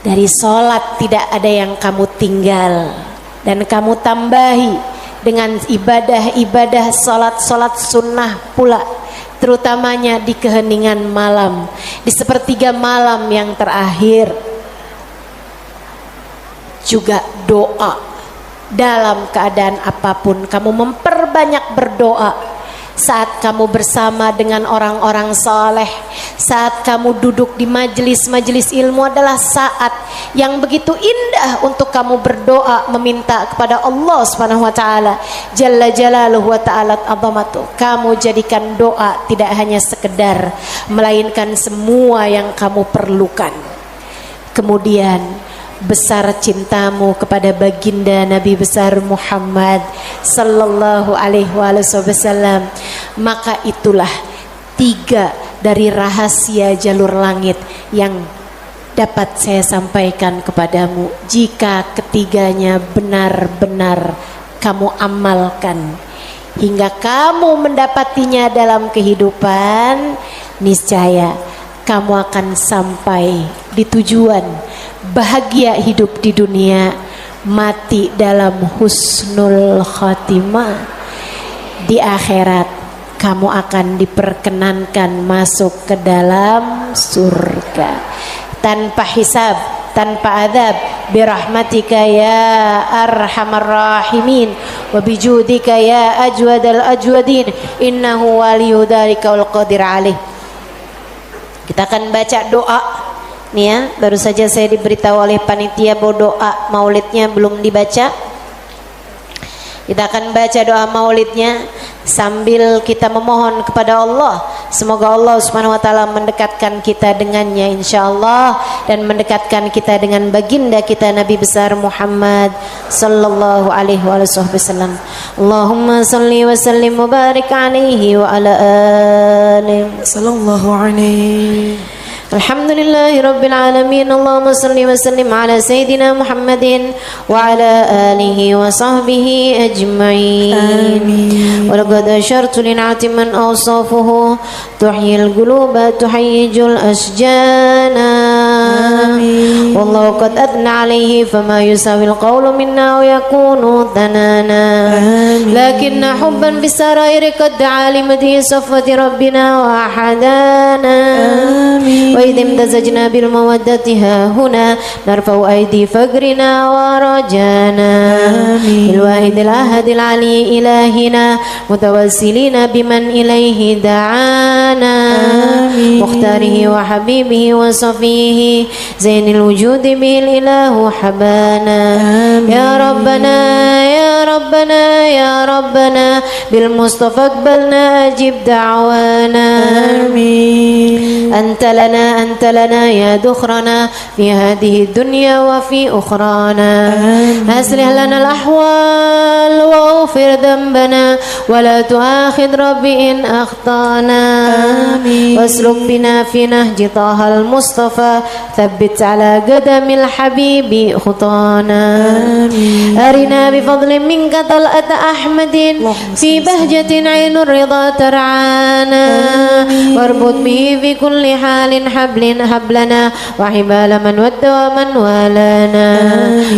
dari sholat tidak ada yang kamu tinggal, dan kamu tambahi dengan ibadah-ibadah sholat sunnah pula, terutamanya di keheningan malam, di sepertiga malam yang terakhir. Juga doa. Dalam keadaan apapun kamu memperbanyak berdoa. Saat kamu bersama dengan orang-orang saleh, saat kamu duduk di majelis-majelis ilmu adalah saat yang begitu indah untuk kamu berdoa meminta kepada Allah Subhanahu wa taala jalla jalaluhu wa ta'ala azamatu. Kamu jadikan doa tidak hanya sekedar, melainkan semua yang kamu perlukan. Kemudian besar cintamu kepada baginda Nabi besar Muhammad sallallahu alaihi wasallam, maka itulah 3 dari rahasia jalur langit yang dapat saya sampaikan kepadamu. Jika ketiganya benar-benar kamu amalkan hingga kamu mendapatinya dalam kehidupan, niscaya kamu akan sampai di tujuan, bahagia hidup di dunia, mati dalam husnul khatimah. Di akhirat kamu akan diperkenankan masuk ke dalam surga tanpa hisab, tanpa adab, birahmatika ya arhamar rahimin wa bijudika ya ajwadal ajwadin innahu waliyu dzalika wal qadir alaih. Kita akan baca doa nih ya. Baru saja saya diberitahu oleh panitia bahwa doa maulidnya belum dibaca. Kita akan baca doa maulidnya sambil kita memohon kepada Allah. Semoga Allah Subhanahu wa taala mendekatkan kita dengannya insyaallah dan mendekatkan kita dengan baginda kita Nabi besar Muhammad sallallahu alaihi wasallam. Allahumma salli wa sallim wa barik alaihi wa ala alihi sallallahu alaihi. Alhamdulillahi Rabbil Alamin. Allahumma salli wa sallim ala Sayyidina Muhammadin wa ala alihi wa sahbihi ajma'in. Wa laqad ashartu lin'ati man awsafuhu tuhyil quluba tuhayyijul asjana. Wallahu qad adna alayhi fama yusawil qawlu minna wa yakunu thanana. Lakinna hubban bisarairi qad alimati safwati rabbina wa ahadana. وإذ امتزجنا بالمودة ها هنا نرفع أيدي فقرنا ورجانا بالواحد الأحد العلي إلهنا متوسلين بمن إليه دعانا مختاره وحبيبه وصفيه زين الوجود به الإله حبانا يا ربنا يا ربنا يا ربنا بالمصطفى اقبلنا أجب دعوانا أنت لنا يا دخرنا في هذه الدنيا وفي أخرانا أصلح لنا الأحوال واغفر ذنبنا ولا تؤاخذ ربي إن أخطأنا واسلك بنا في نهج طه المصطفى ثبت على قدم الحبيب خطانا أرنا بفضل منك طلعة أحمد في بهجة عين الرضا ترعانا واربط به في كل حال حبلنا وحبال من ود ومن والانا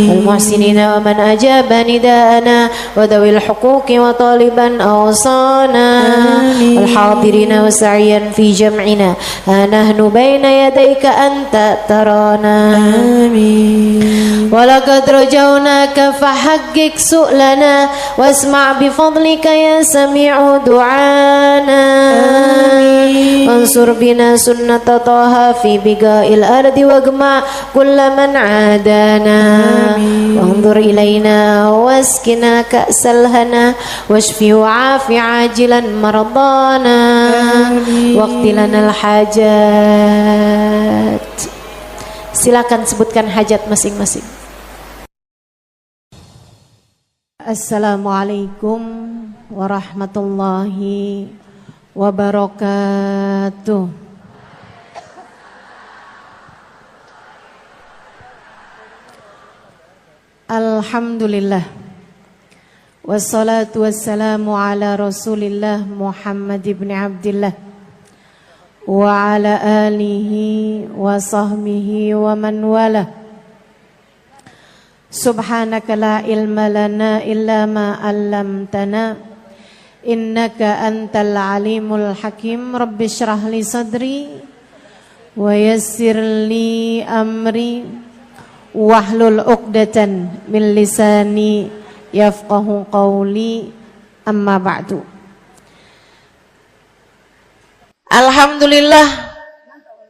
والمحسنين ومن أجاب نداءنا وذوي الحقوق وطالبا أوصانا والحاضرين وسعيا في جمعنا نحن بين يديك أنت ترانا ولقد رجوناك فحقق سؤلنا واسمع بفضلك يا سميع دعانا وانصر بنا سنة طه في بقاء الأرض واجمع كل من عادانا وانظر إلينا واسكنا كأس الهنا واشفي وعافي عاجلا مرضانا واقض لنا الحاجات. Silakan sebutkan hajat masing-masing. Assalamualaikum warahmatullahi wabarakatuh. Alhamdulillah. Wassalatu wassalamu ala Rasulillah Muhammad ibn Abdillah wa ala alihi wa sahbihi wa man wala. Subhanaka la ilma lana illa ma 'allamtana innaka antal alimul hakim. Rabbi shrah li sadri wa yassir li amri wahlul 'uqdatan min lisani yafqahu qawli. Amma ba'du. Alhamdulillah,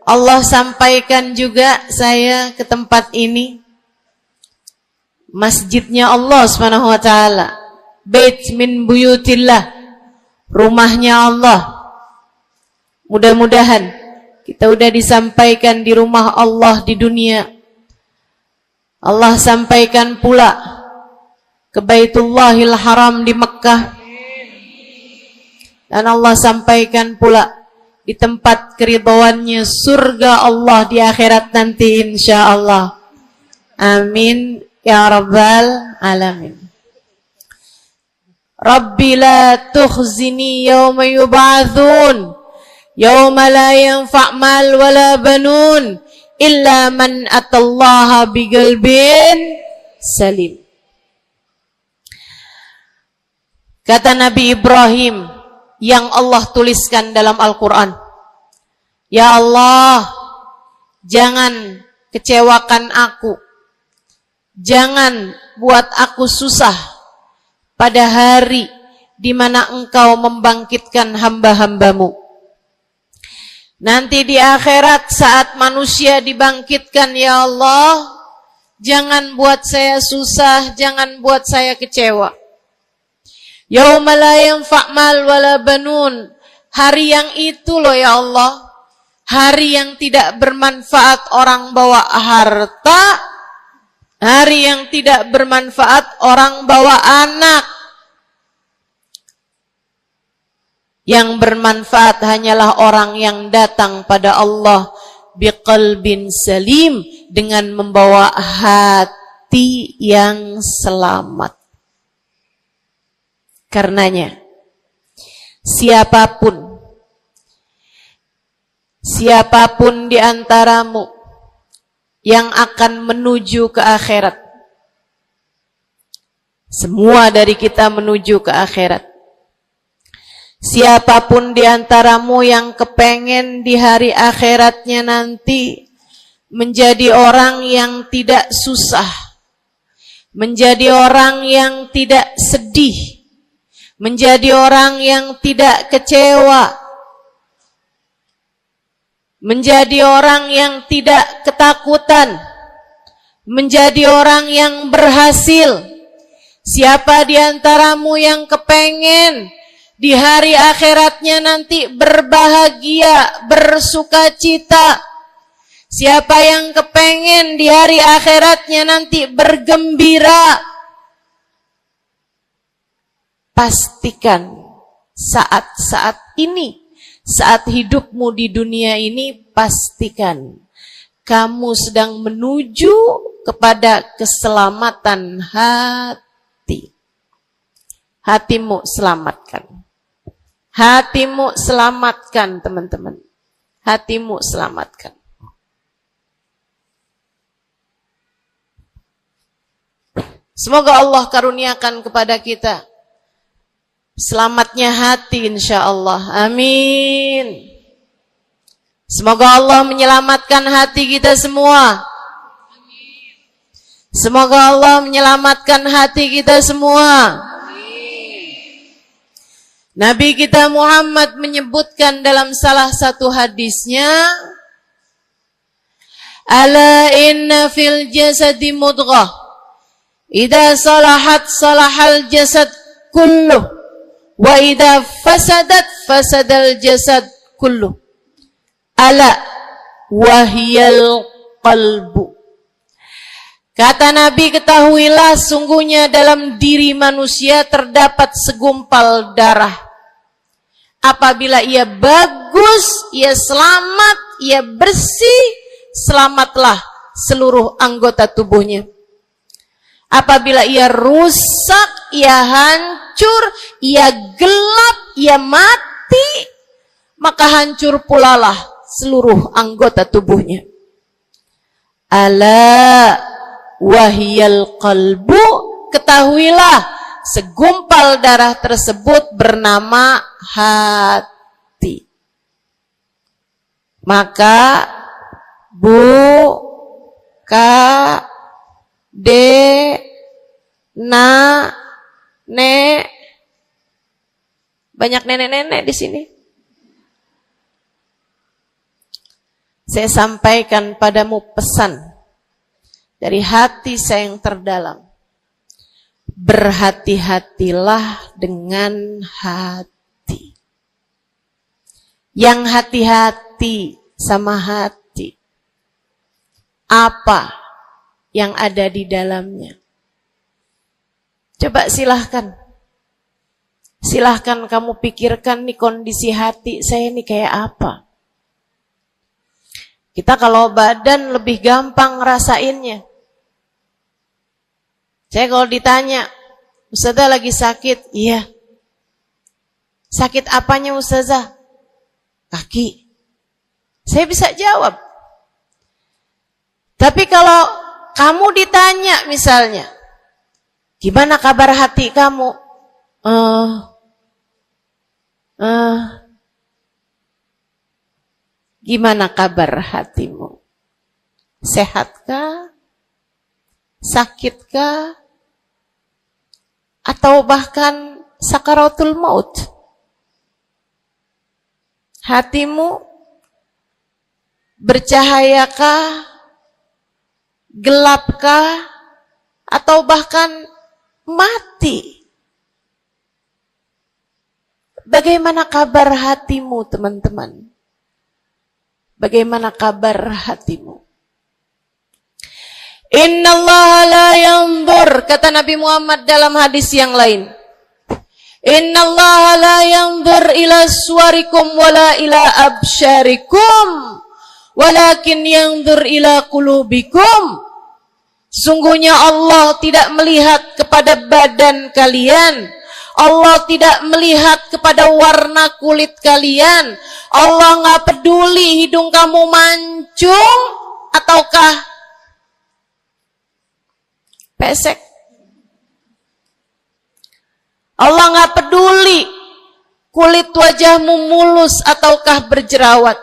Allah sampaikan juga saya ke tempat ini. Masjidnya Allah Subhanahu wa taala, bait min buyutillah, rumahnya Allah. Mudah-mudahan kita udah disampaikan di rumah Allah di dunia. Allah sampaikan pula ke Baitullahil Haram di Mekkah. Dan Allah sampaikan pula di tempat keridhaannya surga Allah di akhirat nanti insyaallah. Amin ya rabbal alamin. Rabbi la tukhzini yawma yub'atsun yawma la yanfa' mal wala banun illa man atallaha biqalbin salim. Kata Nabi Ibrahim yang Allah tuliskan dalam Al-Quran, ya Allah, jangan kecewakan aku, jangan buat aku susah pada hari di mana Engkau membangkitkan hamba-hambamu. Nanti di akhirat saat manusia dibangkitkan, ya Allah, jangan buat saya susah, jangan buat saya kecewa. Yauma la yanfa' mal wala banun. Hari yang itu loh ya Allah. Hari yang tidak bermanfaat orang bawa harta. Hari yang tidak bermanfaat orang bawa anak. Yang bermanfaat hanyalah orang yang datang pada Allah biqalbin salim, dengan membawa hati yang selamat. Karenanya siapapun di antaramu yang akan menuju ke akhirat, semua dari kita menuju ke akhirat. Siapapun di antaramu yang kepengen di hari akhiratnya nanti menjadi orang yang tidak susah, menjadi orang yang tidak sedih, menjadi orang yang tidak kecewa, menjadi orang yang tidak ketakutan, menjadi orang yang berhasil. Siapa di antaramu yang kepengen di hari akhiratnya nanti berbahagia, bersukacita? Siapa yang kepengen di hari akhiratnya nanti bergembira? Pastikan saat-saat ini, saat hidupmu di dunia ini, pastikan kamu sedang menuju kepada keselamatan hati. Hatimu selamatkan. Hatimu selamatkan, teman-teman. Hatimu selamatkan. Semoga Allah karuniakan kepada kita selamatnya hati, insyaallah. Amin. Semoga Allah menyelamatkan hati kita semua. Semoga Allah menyelamatkan hati kita semua. Nabi kita Muhammad menyebutkan dalam salah satu hadisnya, ala inna fil jasadi mudghah, idza salahat salahal jasad kulluh, wa idza fasadat fasadal jasad kulluh. Ala wahiyal qalbu. Kata Nabi, ketahuilah sungguhnya dalam diri manusia terdapat segumpal darah. Apabila ia bagus, ia selamat, ia bersih, selamatlah seluruh anggota tubuhnya. Apabila ia rusak, ia hancur, ia gelap, ia mati, maka hancur pulalah seluruh anggota tubuhnya. Ala wahiyal qalbu, ketahuilah segumpal darah tersebut bernama hati. Maka nek, banyak nenek-nenek di sini. Saya sampaikan padamu pesan dari hati saya yang terdalam. Berhati-hatilah dengan hati. Yang hati-hati sama hati, apa yang ada di dalamnya? Coba silahkan kamu pikirkan nih, kondisi hati saya ini kayak apa. Kita kalau badan lebih gampang ngerasainnya. Saya kalau ditanya, Ustazah lagi sakit? Iya. Sakit apanya Ustazah? Kaki. Saya bisa jawab. Tapi kalau kamu ditanya misalnya, gimana kabar hati kamu? Gimana kabar hatimu? Sehatkah? Sakitkah? Atau bahkan sakaratul maut? Hatimu bercahayakah? Gelapkah? Atau bahkan mati? Bagaimana kabar hatimu, teman-teman? Bagaimana kabar hatimu? Innallaha la yanzur, kata Nabi Muhammad dalam hadis yang lain. Innallaha la yanzur ila suwarikum wala ila absyarikum, walakin yanzur ila qulubikum. Sungguhnya Allah tidak melihat kepada badan kalian, Allah tidak melihat kepada warna kulit kalian. Allah nggak peduli hidung kamu mancung ataukah pesek. Allah nggak peduli kulit wajahmu mulus ataukah berjerawat.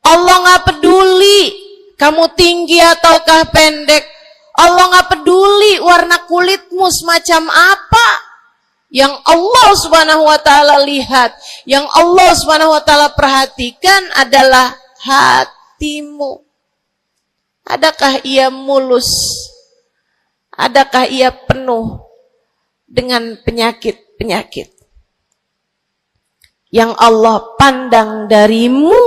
Allah nggak peduli kamu tinggi ataukah pendek. Allah nggak peduli warna kulitmu semacam apa. Yang Allah Subhanahu wa taala lihat, yang Allah Subhanahu wa taala perhatikan adalah hatimu. Adakah ia mulus? Adakah ia penuh dengan penyakit-penyakit? Yang Allah pandang darimu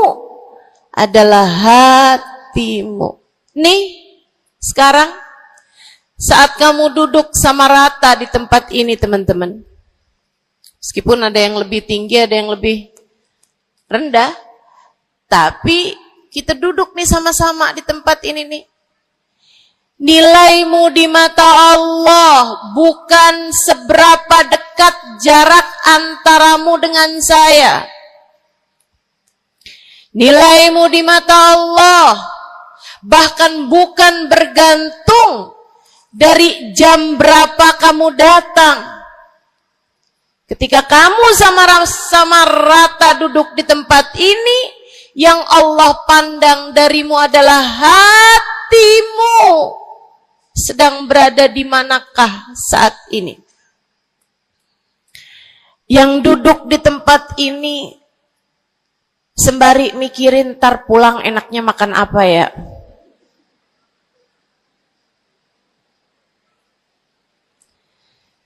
adalah hatimu. Nih, sekarang saat kamu duduk sama rata di tempat ini, teman-teman. Meskipun ada yang lebih tinggi, ada yang lebih rendah, tapi kita duduk nih sama-sama di tempat ini nih. Nilaimu di mata Allah bukan seberapa dekat jarak antaramu dengan saya. Nilaimu di mata Allah bahkan bukan bergantung dari jam berapa kamu datang. Ketika kamu sama rata duduk di tempat ini, yang Allah pandang darimu adalah hatimu. Sedang berada di manakah saat ini? Yang duduk di tempat ini sembari mikirin ntar pulang enaknya makan apa ya?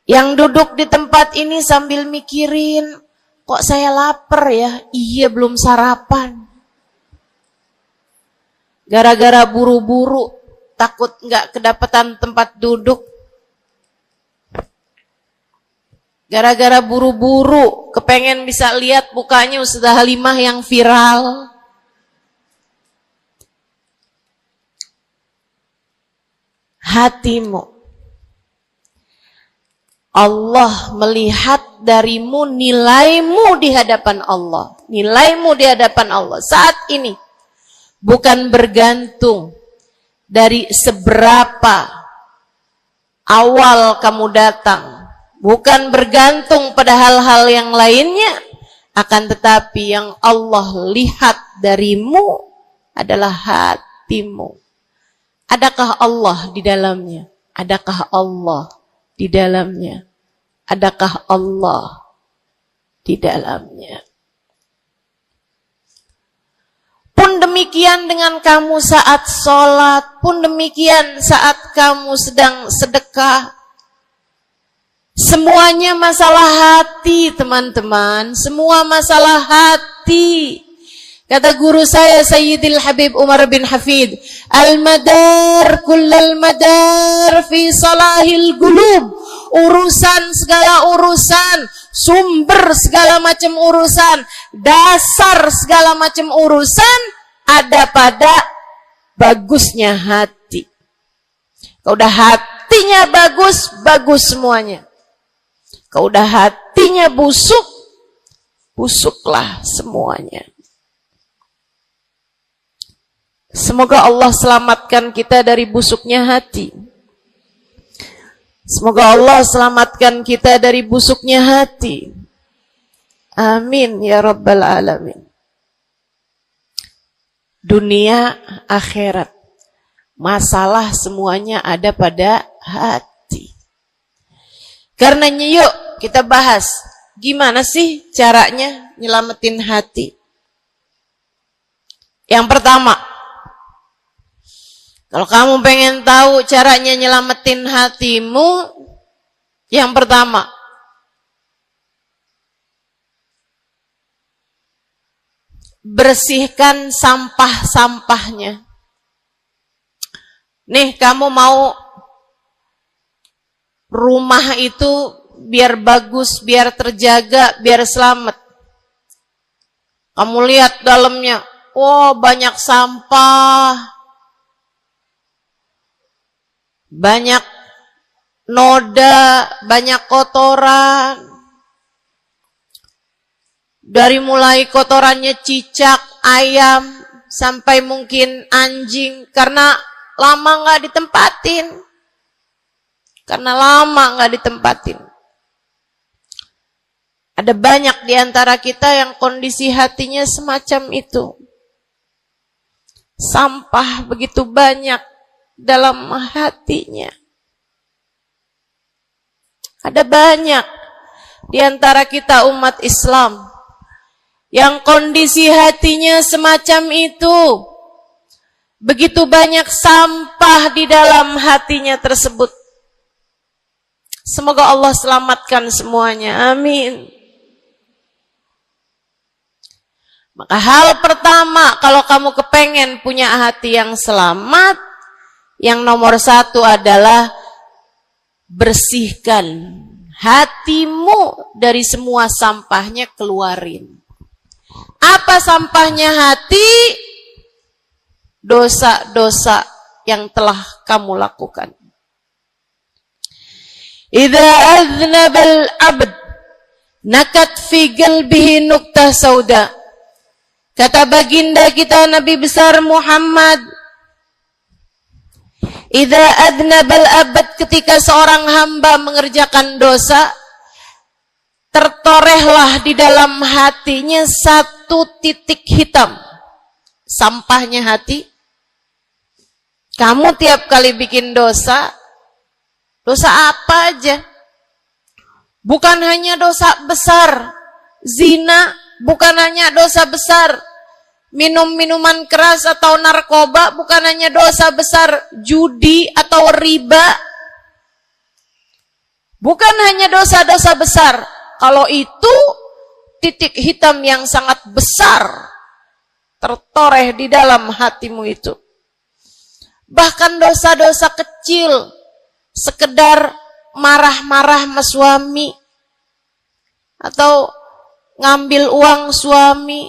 Yang duduk di tempat ini sambil mikirin, kok saya lapar ya? Iya, belum sarapan. Gara-gara buru-buru, takut nggak kedapatan tempat duduk. Gara-gara buru-buru, kepengen bisa lihat mukanya Ustazah Halimah yang viral. Hatimu. Allah melihat darimu nilaimu di hadapan Allah. Nilaimu di hadapan Allah saat ini bukan bergantung dari seberapa awal kamu datang. Bukan bergantung pada hal-hal yang lainnya. Akan tetapi yang Allah lihat darimu adalah hatimu. Adakah Allah di dalamnya? Adakah Allah di dalamnya? Adakah Allah di dalamnya? Pun demikian dengan kamu saat sholat, pun demikian saat kamu sedang sedekah. Semuanya masalah hati, teman-teman. Semua masalah hati. Kata guru saya Sayyidil Habib Umar bin Hafid, al-madar kullal madar fi salahil gulub. Urusan segala urusan, sumber segala macam urusan, dasar segala macam urusan ada pada bagusnya hati. Kalau udah hatinya bagus, bagus semuanya. Kalau udah hatinya busuk, busuklah semuanya. Semoga Allah selamatkan kita dari busuknya hati. Semoga Allah selamatkan kita dari busuknya hati. Amin ya rabbal alamin. Dunia, akhirat, masalah semuanya ada pada hati. Karenanya yuk kita bahas gimana sih caranya nyelamatin hati. Yang pertama, kalau kamu pengen tahu caranya nyelamatin hatimu, yang pertama, bersihkan sampah-sampahnya. Nih, kamu mau rumah itu biar bagus, biar terjaga, biar selamat. Kamu lihat dalamnya, oh banyak sampah, banyak noda, banyak kotoran. Dari mulai kotorannya cicak, ayam, sampai mungkin anjing, karena lama nggak ditempatin. Karena lama nggak ditempatin. Ada banyak di antara kita yang kondisi hatinya semacam itu. Sampah begitu banyak dalam hatinya. Ada banyak di antara kita umat Islam yang kondisi hatinya semacam itu. Begitu banyak sampah di dalam hatinya tersebut. Semoga Allah selamatkan semuanya. Amin. Maka hal pertama, kalau kamu kepengen punya hati yang selamat, yang nomor satu adalah bersihkan hatimu dari semua sampahnya, keluarin. Apa sampahnya hati? Dosa-dosa yang telah kamu lakukan. Idza aznabal abd nakat fi qalbihi nuqtah sauda. Kata baginda kita Nabi besar Muhammad, idza aznabal abd, ketika seorang hamba mengerjakan dosa, tertorehlah di dalam hatinya satu titik hitam. Sampahnya hati. Kamu tiap kali bikin dosa, dosa apa aja? Bukan hanya dosa besar, zina, bukan hanya dosa besar, minum minuman keras atau narkoba, bukan hanya dosa besar, judi atau riba, bukan hanya dosa-dosa besar. Kalau itu titik hitam yang sangat besar tertoreh di dalam hatimu itu. Bahkan dosa-dosa kecil, sekedar marah-marah sama suami, atau ngambil uang suami.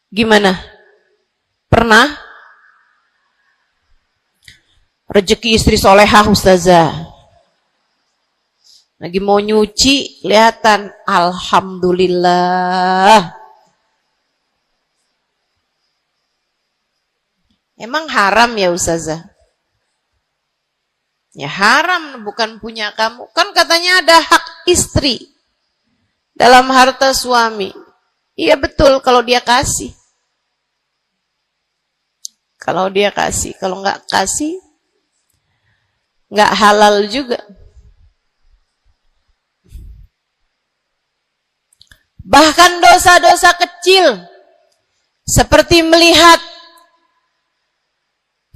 Gimana? Pernah? Rezeki istri solehah ustazah. Lagi mau nyuci, kelihatan, alhamdulillah. Emang haram ya ustazah? Ya haram, bukan punya kamu. Kan katanya ada hak istri dalam harta suami. Iya betul kalau dia kasih. Kalau dia kasih, kalau nggak kasih, nggak halal juga. Bahkan dosa-dosa kecil, seperti melihat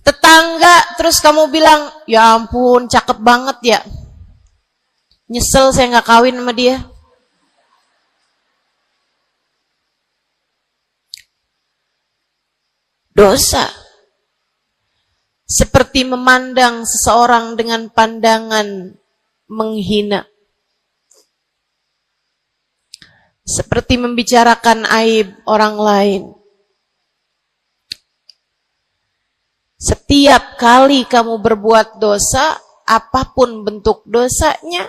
tetangga, terus kamu bilang, ya ampun, cakep banget ya. Nyesel saya nggak kawin sama dia. Dosa. Seperti memandang seseorang dengan pandangan menghina. Seperti membicarakan aib orang lain. Setiap kali kamu berbuat dosa, apapun bentuk dosanya,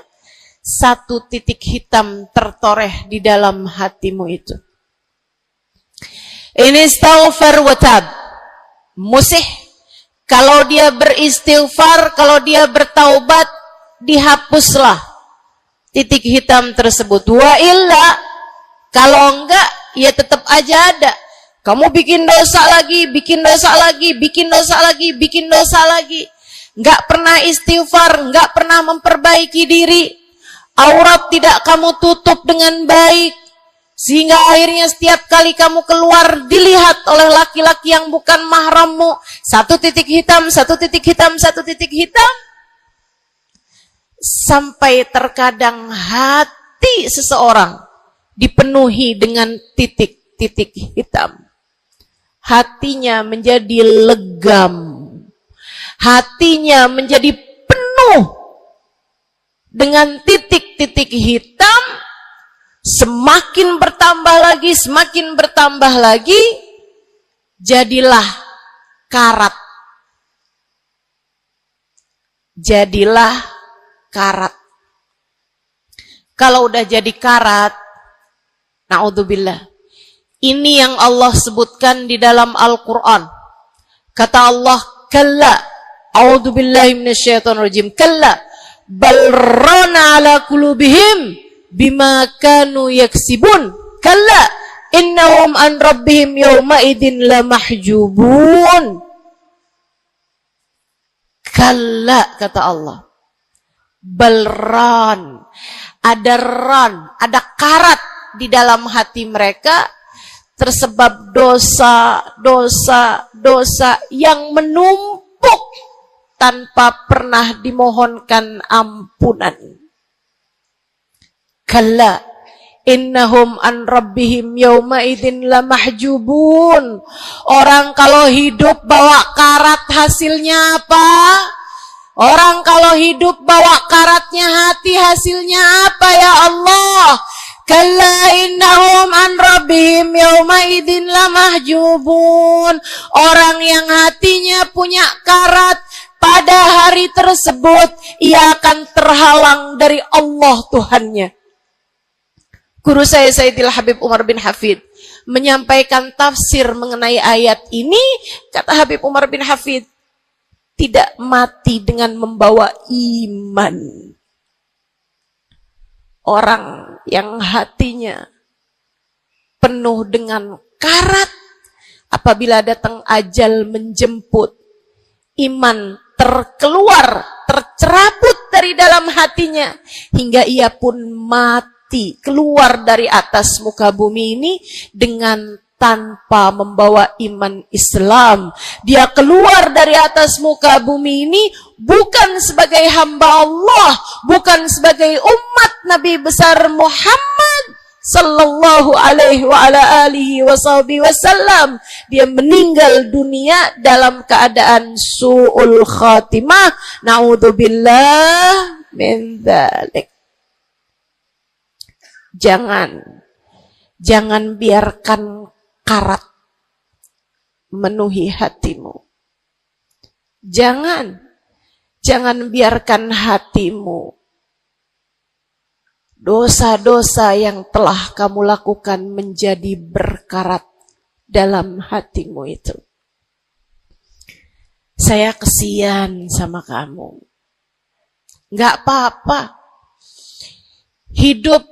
satu titik hitam tertoreh di dalam hatimu itu. Ini istighfar wa tab. Musih, kalau dia beristighfar, kalau dia bertaubat, dihapuslah titik hitam tersebut. Wa illa, kalau enggak, ya tetap aja ada. Kamu bikin dosa lagi, bikin dosa lagi, bikin dosa lagi, bikin dosa lagi. Enggak pernah istighfar, enggak pernah memperbaiki diri. Aurat tidak kamu tutup dengan baik. Sehingga akhirnya setiap kali kamu keluar dilihat oleh laki-laki yang bukan mahrammu. Satu titik hitam, satu titik hitam, satu titik hitam. Sampai terkadang hati seseorang dipenuhi dengan titik-titik hitam. Hatinya menjadi legam. Hatinya menjadi penuh dengan titik-titik hitam. Semakin bertambah lagi, jadilah karat. Jadilah karat. Kalau udah jadi karat, na'udzubillah. Ini yang Allah sebutkan di dalam Al-Quran. Kata Allah, kalla, a'udzubillahi minasyaitonirrajim, kalla, bal rana ala qulubihim bima kanu yaksibun, kalla, innahum an rabbihim yawma idin lamahjubun. Kalla, kata Allah. Balran, ada karat di dalam hati mereka, tersebab dosa yang menumpuk tanpa pernah dimohonkan ampunan. Kalla, innahum an rabbihim yawma idzin lamahjubun. Orang kalau hidup bawa karat hasilnya apa? Orang kalau hidup bawa karatnya hati hasilnya apa ya Allah? Kalla innahum an rabbihim yawma idzin lamahjubun. Orang yang hatinya punya karat, pada hari tersebut ia akan terhalang dari Allah Tuhannya. Guru saya Sayyidil Habib Umar bin Hafid menyampaikan tafsir mengenai ayat ini. Kata Habib Umar bin Hafid, tidak mati dengan membawa iman. Orang yang hatinya penuh dengan karat, apabila datang ajal menjemput, iman tercerabut dari dalam hatinya, hingga ia pun mati, keluar dari atas muka bumi ini dengan tanpa membawa iman Islam. Dia keluar dari atas muka bumi ini bukan sebagai hamba Allah, bukan sebagai umat Nabi besar Muhammad sallallahu alaihi wa ala alihi wasallam. Dia meninggal dunia dalam keadaan su'ul khatimah. Na'udzubillah min dzalik. Jangan biarkan karat memenuhi hatimu. Jangan biarkan hatimu, dosa-dosa yang telah kamu lakukan menjadi berkarat dalam hatimu itu. Saya kesian sama kamu. Enggak apa-apa. Hidup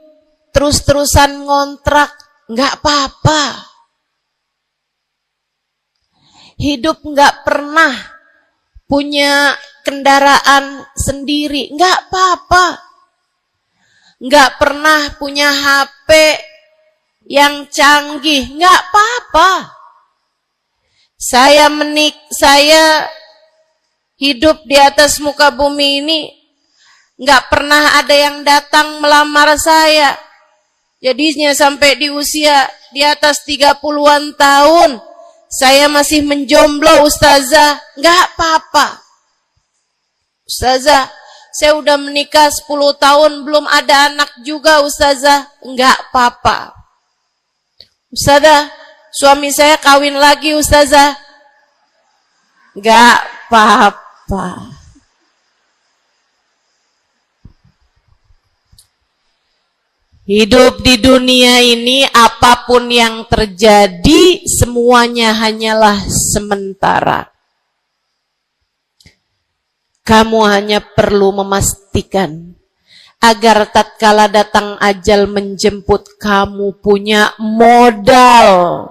terus-terusan ngontrak, enggak apa-apa. Hidup enggak pernah punya kendaraan sendiri, enggak apa-apa. Enggak pernah punya HP yang canggih, enggak apa-apa. Saya hidup di atas muka bumi ini, enggak pernah ada yang datang melamar saya. Jadinya sampai di usia di atas 30-an tahun, saya masih menjomblo, Ustazah. Enggak apa-apa. Ustazah, saya udah menikah 10 tahun, belum ada anak juga, Ustazah. Enggak apa-apa. Ustazah, suami saya kawin lagi, Ustazah. Enggak apa-apa. Hidup di dunia ini, apapun yang terjadi, semuanya hanyalah sementara. Kamu hanya perlu memastikan agar tatkala datang ajal menjemput, kamu punya modal.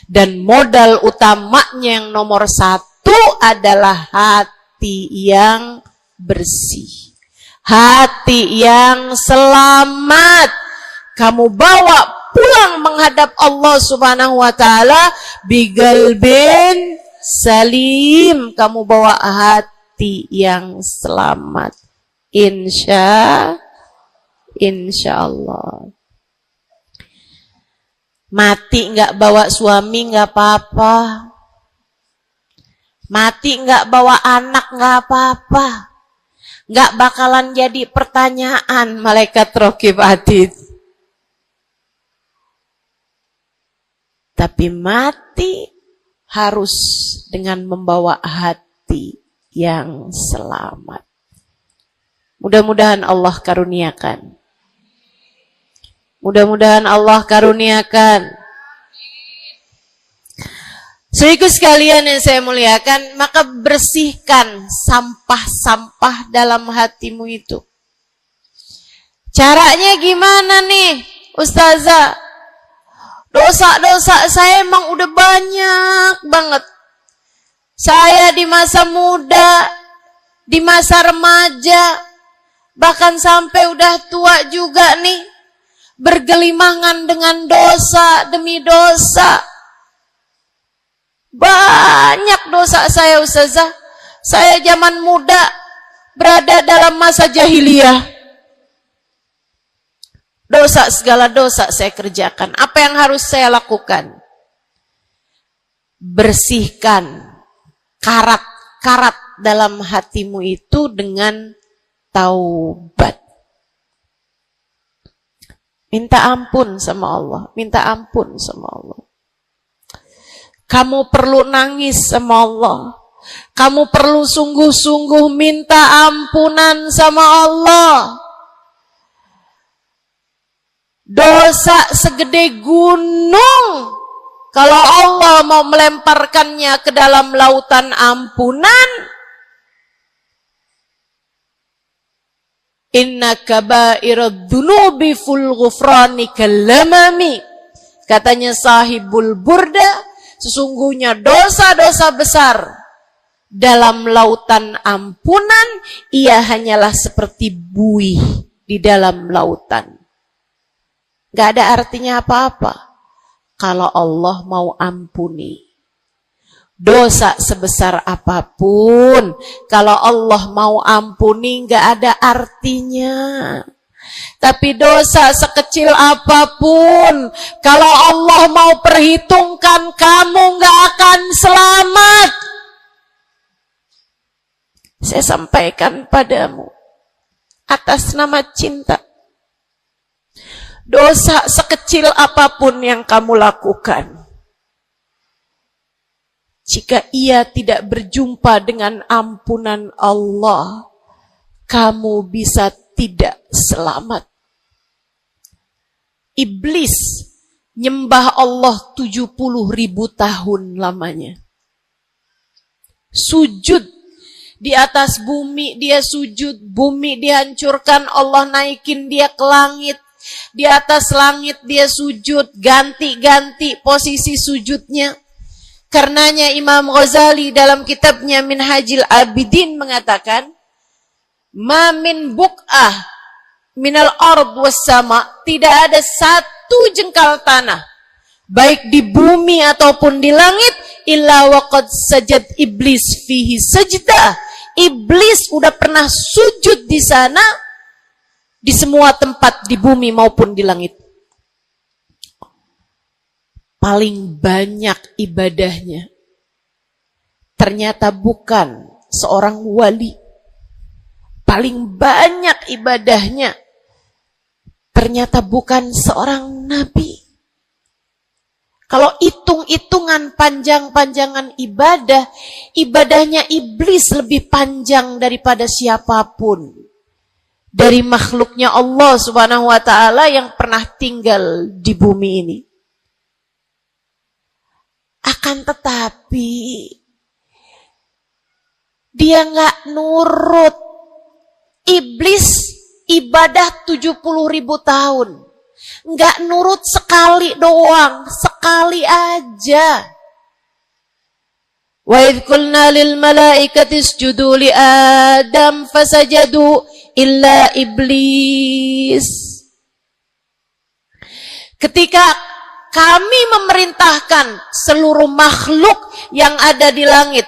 Dan modal utamanya yang nomor 1 adalah hati yang bersih. Hati yang selamat. Kamu bawa pulang menghadap Allah Subhanahu wa ta'ala bigalbin salim. Kamu bawa hati yang selamat. Insya Allah. Mati nggak bawa suami nggak apa-apa. Mati nggak bawa anak nggak apa-apa. Nggak bakalan jadi pertanyaan malaikat raqib atid. Tapi mati harus dengan membawa hati yang selamat. Mudah-mudahan Allah karuniakan. Mudah-mudahan Allah karuniakan. Saudaraku sekalian yang saya muliakan, maka bersihkan sampah-sampah dalam hatimu itu. Caranya gimana nih, Ustazah? Dosa-dosa saya emang udah banyak banget. Saya di masa muda, di masa remaja, bahkan sampai udah tua juga nih, bergelimangan dengan dosa demi dosa. Banyak dosa saya, Ustazah. Saya zaman muda berada dalam masa jahiliyah. Dosa, segala dosa saya kerjakan. Apa yang harus saya lakukan? Bersihkan karat-karat dalam hatimu itu dengan taubat. Minta ampun sama Allah. Minta ampun sama Allah. Kamu perlu nangis sama Allah. Kamu perlu sungguh-sungguh minta ampunan sama Allah. Dosa segede gunung, kalau Allah mau melemparkannya ke dalam lautan ampunan, inna kaba'irad dunubi ful ghufrani kalamami. Katanya sahibul burda, sesungguhnya dosa-dosa besar dalam lautan ampunan, ia hanyalah seperti buih di dalam lautan. Gak ada artinya apa-apa kalau Allah mau ampuni. Dosa sebesar apapun, kalau Allah mau ampuni gak ada artinya. Tapi dosa sekecil apapun, kalau Allah mau perhitungkan, kamu gak akan selamat. Saya sampaikan padamu atas nama cinta. Dosa sekecil apapun yang kamu lakukan, jika ia tidak berjumpa dengan ampunan Allah, kamu bisa tidak selamat. Iblis nyembah Allah 70.000 tahun lamanya. Sujud di atas bumi, dia sujud, bumi dihancurkan, Allah naikin dia ke langit. Di atas langit dia sujud, ganti-ganti posisi sujudnya. Karenanya Imam Ghazali dalam kitabnya Minhajil Abidin mengatakan, ma min buk'ah minal ard was sama, tidak ada satu jengkal tanah, baik di bumi ataupun di langit, illa waqad sajad iblis fihi sajdah. Iblis udah pernah sujud di sana, di semua tempat di bumi maupun di langit. Paling banyak ibadahnya ternyata bukan seorang wali. Paling banyak ibadahnya ternyata bukan seorang nabi. Kalau hitung-hitungan panjang-panjangan ibadah, ibadahnya iblis lebih panjang daripada siapapun dari makhluknya Allah Subhanahu wa ta'ala yang pernah tinggal di bumi ini. Akan tetapi dia nggak nurut. Iblis ibadah 70.000 tahun, nggak nurut sekali doang, sekali aja. Wa idh qulna lil malaikati isjudu li Adam fasajadu illa iblis. Ketika kami memerintahkan seluruh makhluk yang ada di langit,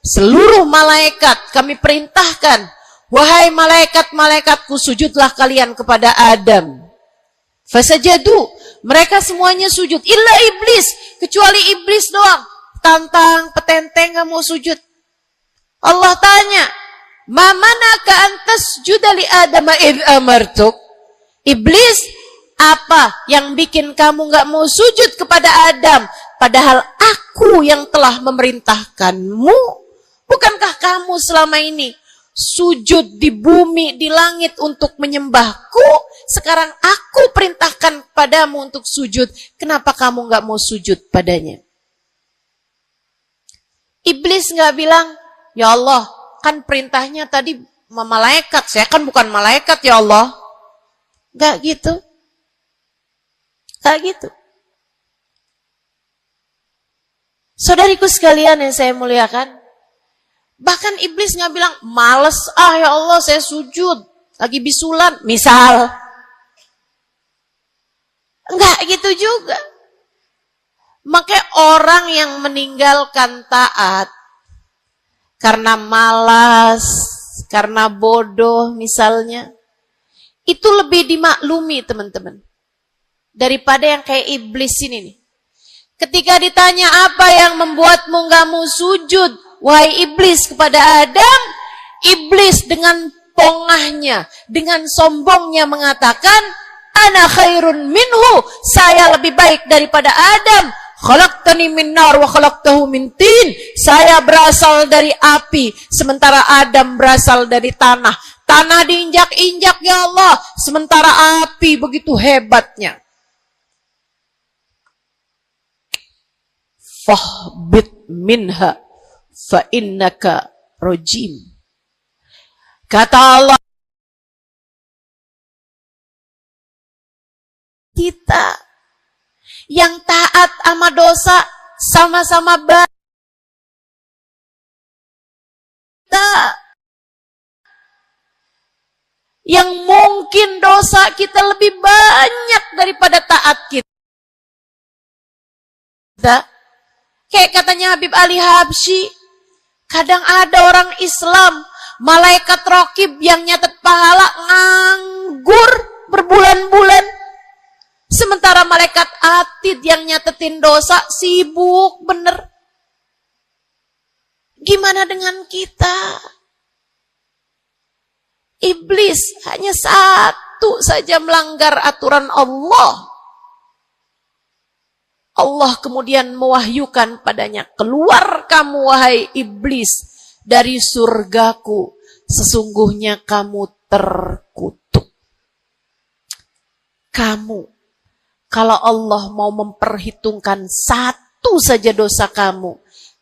seluruh malaikat, kami perintahkan, wahai malaikat-malaikatku, sujudlah kalian kepada Adam. Fasajadu, mereka semuanya sujud. Illa iblis, kecuali iblis doang. Tantang, petenteng gak mau sujud. Allah tanya, ma manaka antas judali Adam id amartuk? Iblis, apa yang bikin kamu gak mau sujud kepada Adam? Padahal aku yang telah memerintahkanmu. Bukankah kamu selama ini sujud di bumi, di langit untuk menyembahku? Sekarang aku perintahkan padamu untuk sujud. Kenapa kamu gak mau sujud padanya? Iblis gak bilang, ya Allah, kan perintahnya tadi malaikat. Saya kan bukan malaikat ya Allah. Gak gitu. Gak gitu. Saudariku sekalian yang saya muliakan, bahkan iblis gak bilang, males ya Allah saya sujud, lagi bisulan, misal. Enggak gitu juga. Makanya orang yang meninggalkan taat karena malas, karena bodoh misalnya, itu lebih dimaklumi teman-teman. Daripada yang kayak iblis ini nih. Ketika ditanya apa yang membuatmu gak mau sujud, wahai iblis kepada Adam, iblis dengan pongahnya, dengan sombongnya mengatakan, ana khairun minhu, saya lebih baik daripada Adam. Khalaqtani min nar wa khalaqtahu min tin. Saya berasal dari api, sementara Adam berasal dari tanah. Tanah diinjak-injak ya Allah, sementara api begitu hebatnya. Fahbit minha fa innaka rajim. Kata Allah, kita yang taat sama dosa sama-sama baik. Yang mungkin dosa kita lebih banyak daripada taat kita. Kayak katanya Habib Ali Habsyi, kadang ada orang Islam, malaikat raqib yang nyatet pahala nganggur berbulan-bulan. Sementara malaikat atid yang nyatetin dosa sibuk bener. Gimana dengan kita? Iblis hanya satu saja melanggar aturan Allah. Allah kemudian mewahyukan padanya, keluar kamu wahai iblis dari surgaku. Sesungguhnya kamu terkutuk. Kamu, kalau Allah mau memperhitungkan satu saja dosa kamu,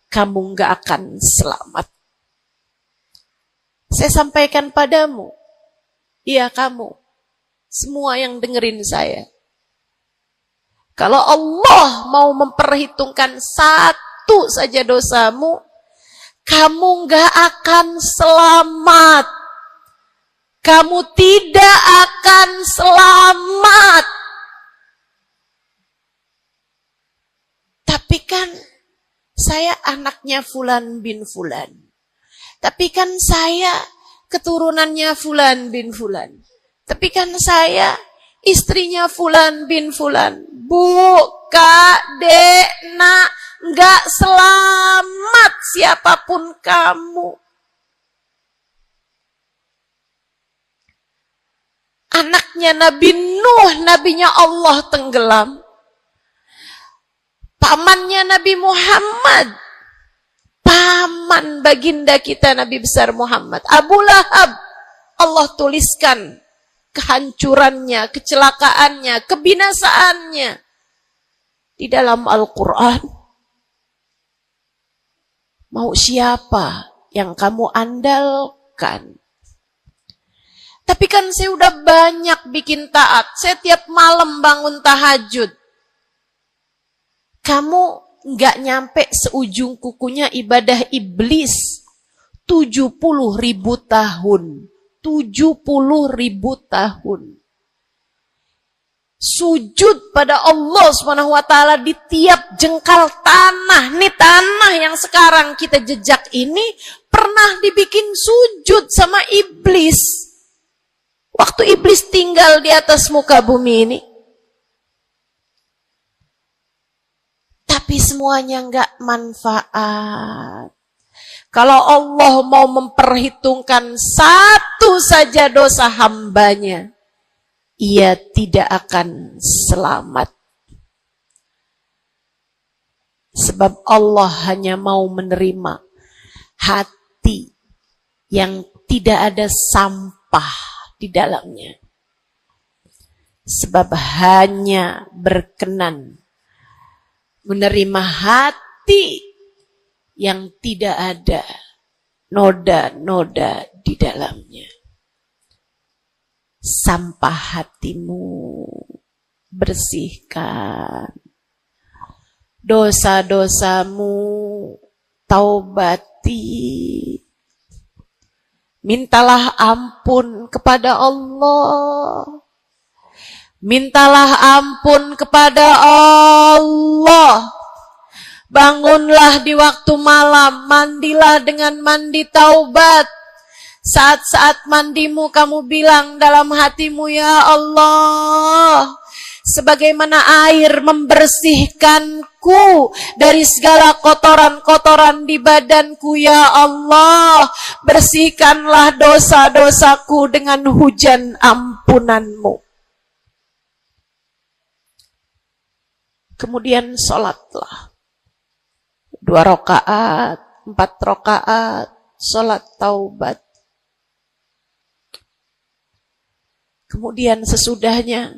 kamu gak akan selamat. Saya sampaikan padamu, iya kamu, semua yang dengerin saya. Kalau Allah mau memperhitungkan satu saja dosamu, kamu gak akan selamat. Kamu tidak akan selamat. Tapi kan saya anaknya Fulan bin Fulan. Tapi kan saya keturunannya Fulan bin Fulan. Tapi kan saya istrinya Fulan bin Fulan. Bu, Kak, Dek, Nak, nggak selamat siapapun kamu. Anaknya Nabi Nuh, nabinya Allah tenggelam. Pamannya Nabi Muhammad, paman baginda kita Nabi besar Muhammad, Abu Lahab, Allah tuliskan kehancurannya, kecelakaannya, kebinasaannya di dalam Al-Quran. Mau siapa yang kamu andalkan? Tapi kan saya udah banyak bikin taat, saya tiap malam bangun tahajud. Kamu nggak nyampe seujung kukunya ibadah iblis 70.000 tahun. 70.000 tahun. Sujud pada Allah SWT di tiap jengkal tanah. Nih tanah yang sekarang kita jejak ini pernah dibikin sujud sama iblis. Waktu iblis tinggal di atas muka bumi ini. Tapi semuanya enggak manfaat. Kalau Allah mau memperhitungkan satu saja dosa hambanya, ia tidak akan selamat. Sebab Allah hanya mau menerima hati yang tidak ada sampah di dalamnya. Sebab hanya berkenan menerima hati yang tidak ada noda-noda di dalamnya. Sampah hatimu bersihkan. Dosa-dosamu taubati. Mintalah ampun kepada Allah. Mintalah ampun kepada Allah. Bangunlah di waktu malam, mandilah dengan mandi taubat. Saat-saat mandimu kamu bilang dalam hatimu, ya Allah, sebagaimana air membersihkanku dari segala kotoran-kotoran di badanku, ya Allah, bersihkanlah dosa-dosaku dengan hujan ampunanmu. Kemudian sholatlah. 2 rakaat, 4 rakaat, sholat taubat. Kemudian sesudahnya,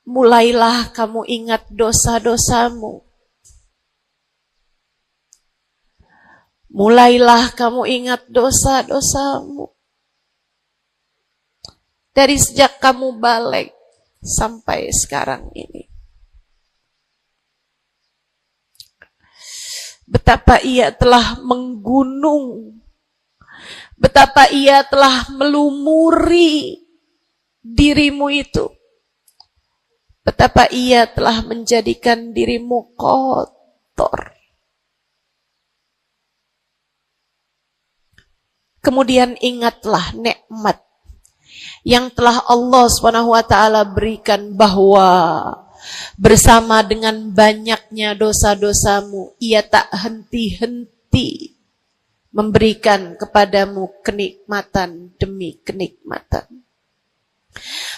mulailah kamu ingat dosa-dosamu. Mulailah kamu ingat dosa-dosamu. Dari sejak kamu balik sampai sekarang ini. Betapa ia telah menggunung. Betapa ia telah melumuri dirimu itu. Betapa ia telah menjadikan dirimu kotor. Kemudian ingatlah nikmat yang telah Allah SWT berikan, bahwa bersama dengan banyaknya dosa-dosamu, ia tak henti-henti memberikan kepadamu kenikmatan demi kenikmatan.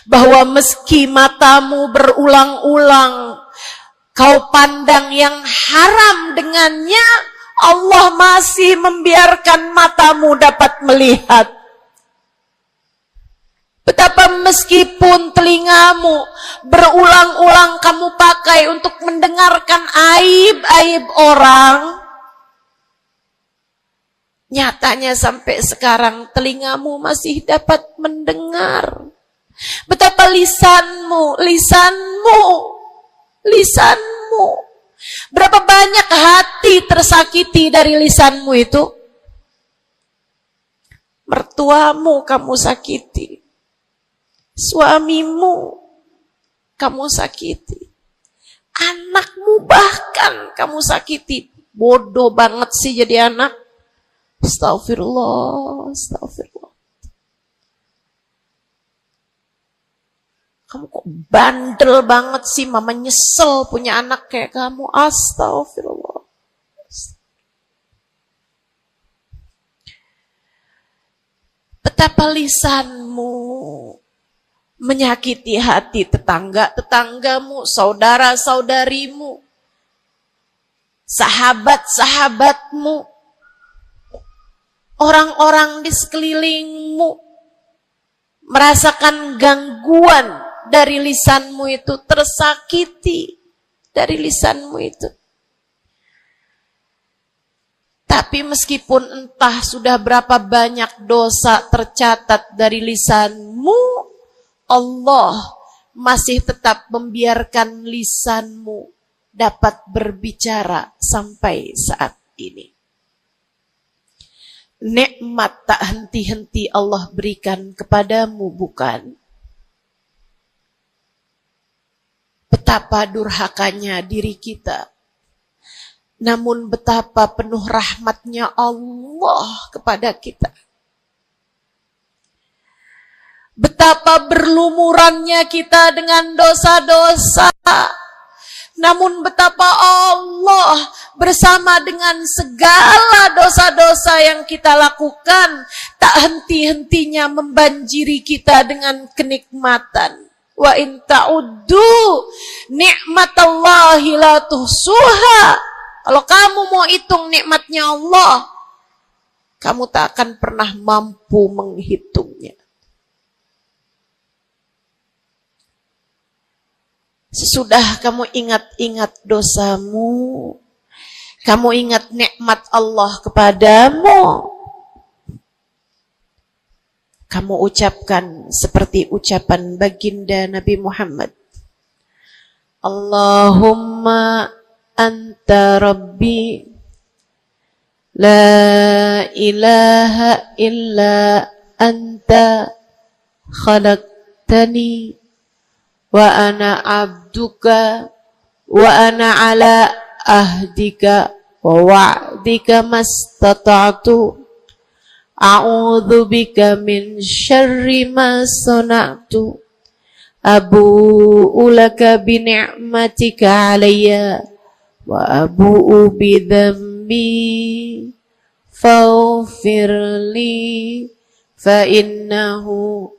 Bahwa meski matamu berulang-ulang kau pandang yang haram dengannya, Allah masih membiarkan matamu dapat melihat. Betapa meskipun telingamu berulang-ulang kamu pakai untuk mendengarkan aib-aib orang, nyatanya sampai sekarang telingamu masih dapat mendengar. Betapa lisanmu. Berapa banyak hati tersakiti dari lisanmu itu. Mertuamu kamu sakiti. Suamimu kamu sakiti. Anakmu bahkan kamu sakiti. Bodoh banget sih jadi anak. Astagfirullah. Kamu kok bandel banget sih, mama nyesel punya anak kayak kamu. Astagfirullah. Betapa lisanmu menyakiti hati tetanggamu, saudara-saudarimu, sahabat-sahabatmu, orang-orang di sekelilingmu, merasakan gangguan dari lisanmu itu, tersakiti dari lisanmu itu. Tapi meskipun entah sudah berapa banyak dosa tercatat dari lisanmu, Allah masih tetap membiarkan lisanmu dapat berbicara sampai saat ini. Nikmat tak henti-henti Allah berikan kepadamu, bukan? Betapa durhakanya diri kita. Namun betapa penuh rahmatnya Allah kepada kita. Betapa berlumurannya kita dengan dosa-dosa. Namun betapa Allah bersama dengan segala dosa-dosa yang kita lakukan, tak henti-hentinya membanjiri kita dengan kenikmatan. Wa in ta'uddu ni'matallahi la tuhsuha. Kalau kamu mau hitung nikmatnya Allah, kamu tak akan pernah mampu menghitungnya. Sesudah kamu ingat-ingat dosamu, kamu ingat nikmat Allah kepadamu, kamu ucapkan seperti ucapan baginda Nabi Muhammad. Allahumma anta rabbi, la ilaha illa anta khalaqtani wa ana abduka wa ana ala ahdika wa wa'dika mastata'tu a'udzu bika min syarri ma sana'tu abu'u laka bi ni'matika 'alayya wa abu'u bi dhanbi faghfir li fa innahu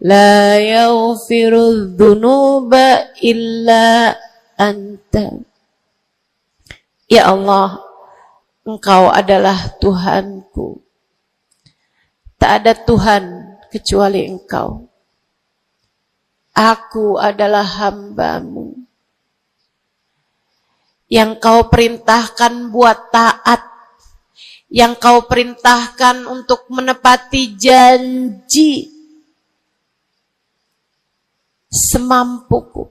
la yaghfiru dzunuba illa anta. Ya Allah, Engkau adalah Tuhanku. Tak ada Tuhan kecuali Engkau. Aku adalah hamba-Mu yang Kau perintahkan buat taat, yang Kau perintahkan untuk menepati janji semampuku.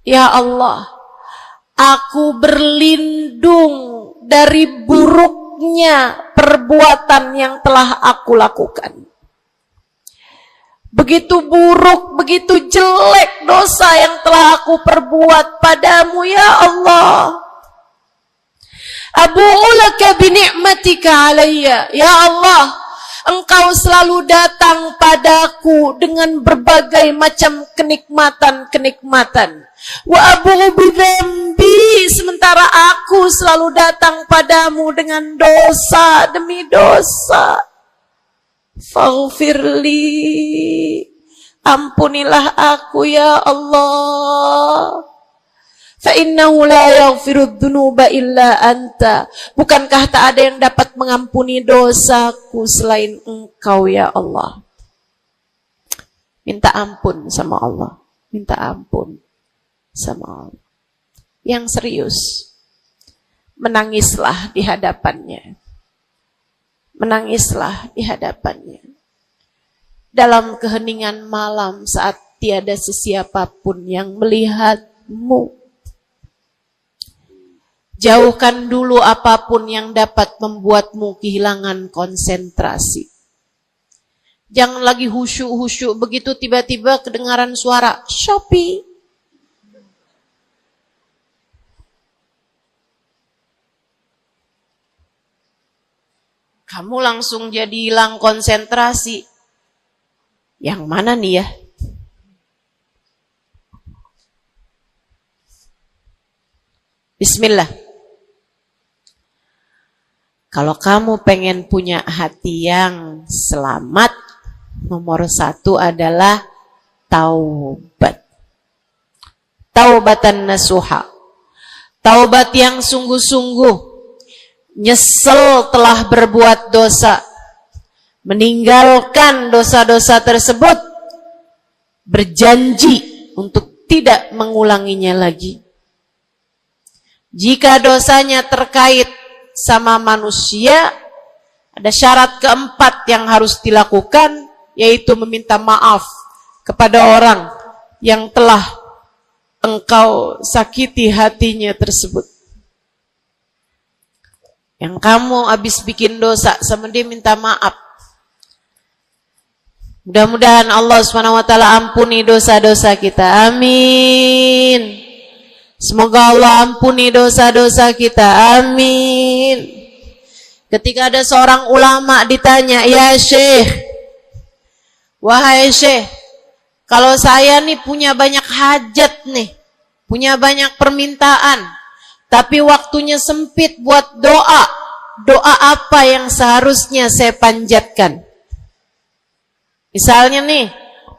Ya Allah, aku berlindung dari buruknya perbuatan yang telah aku lakukan. Begitu buruk, begitu jelek dosa yang telah aku perbuat padamu, ya Allah. Abu'u laka bi ni'matika 'alayya. Ya Allah, Engkau selalu datang padaku dengan berbagai macam kenikmatan-kenikmatan. Wa abu'u bi dzambi, sementara aku selalu datang padamu dengan dosa demi dosa. Faghfirli, ampunilah aku ya Allah. Fa innahu la yaghfiru dzunuba illa anta. Bukankah tak ada yang dapat mengampuni dosaku selain Engkau ya Allah. Minta ampun sama Allah. Minta ampun sama Allah. Yang serius, menangislah di hadapannya. Menangislah di hadapannya. Dalam keheningan malam saat tiada sesiapapun yang melihatmu. Jauhkan dulu apapun yang dapat membuatmu kehilangan konsentrasi. Jangan lagi khusyuk-khusyuk begitu tiba-tiba kedengaran suara Shopee. Kamu langsung jadi hilang konsentrasi. Yang mana nih ya? Bismillah. Kalau kamu pengen punya hati yang selamat, nomor 1 adalah taubat. Taubatan nasuha. Taubat yang sungguh-sungguh. Nyesel telah berbuat dosa. Meninggalkan dosa-dosa tersebut. Berjanji untuk tidak mengulanginya lagi. Jika dosanya terkait sama manusia, ada syarat keempat yang harus dilakukan, yaitu meminta maaf kepada orang yang telah engkau sakiti hatinya tersebut. Yang kamu habis bikin dosa sama dia, minta maaf. Mudah-mudahan Allah SWT ampuni dosa-dosa kita. Amin. Semoga Allah ampuni dosa-dosa kita. Amin. Ketika ada seorang ulama ditanya, ya Syekh, wahai Syekh, Kalau saya nih punya banyak hajat nih, punya banyak permintaan, tapi waktunya sempit buat doa. Doa apa yang seharusnya saya panjatkan? Misalnya nih,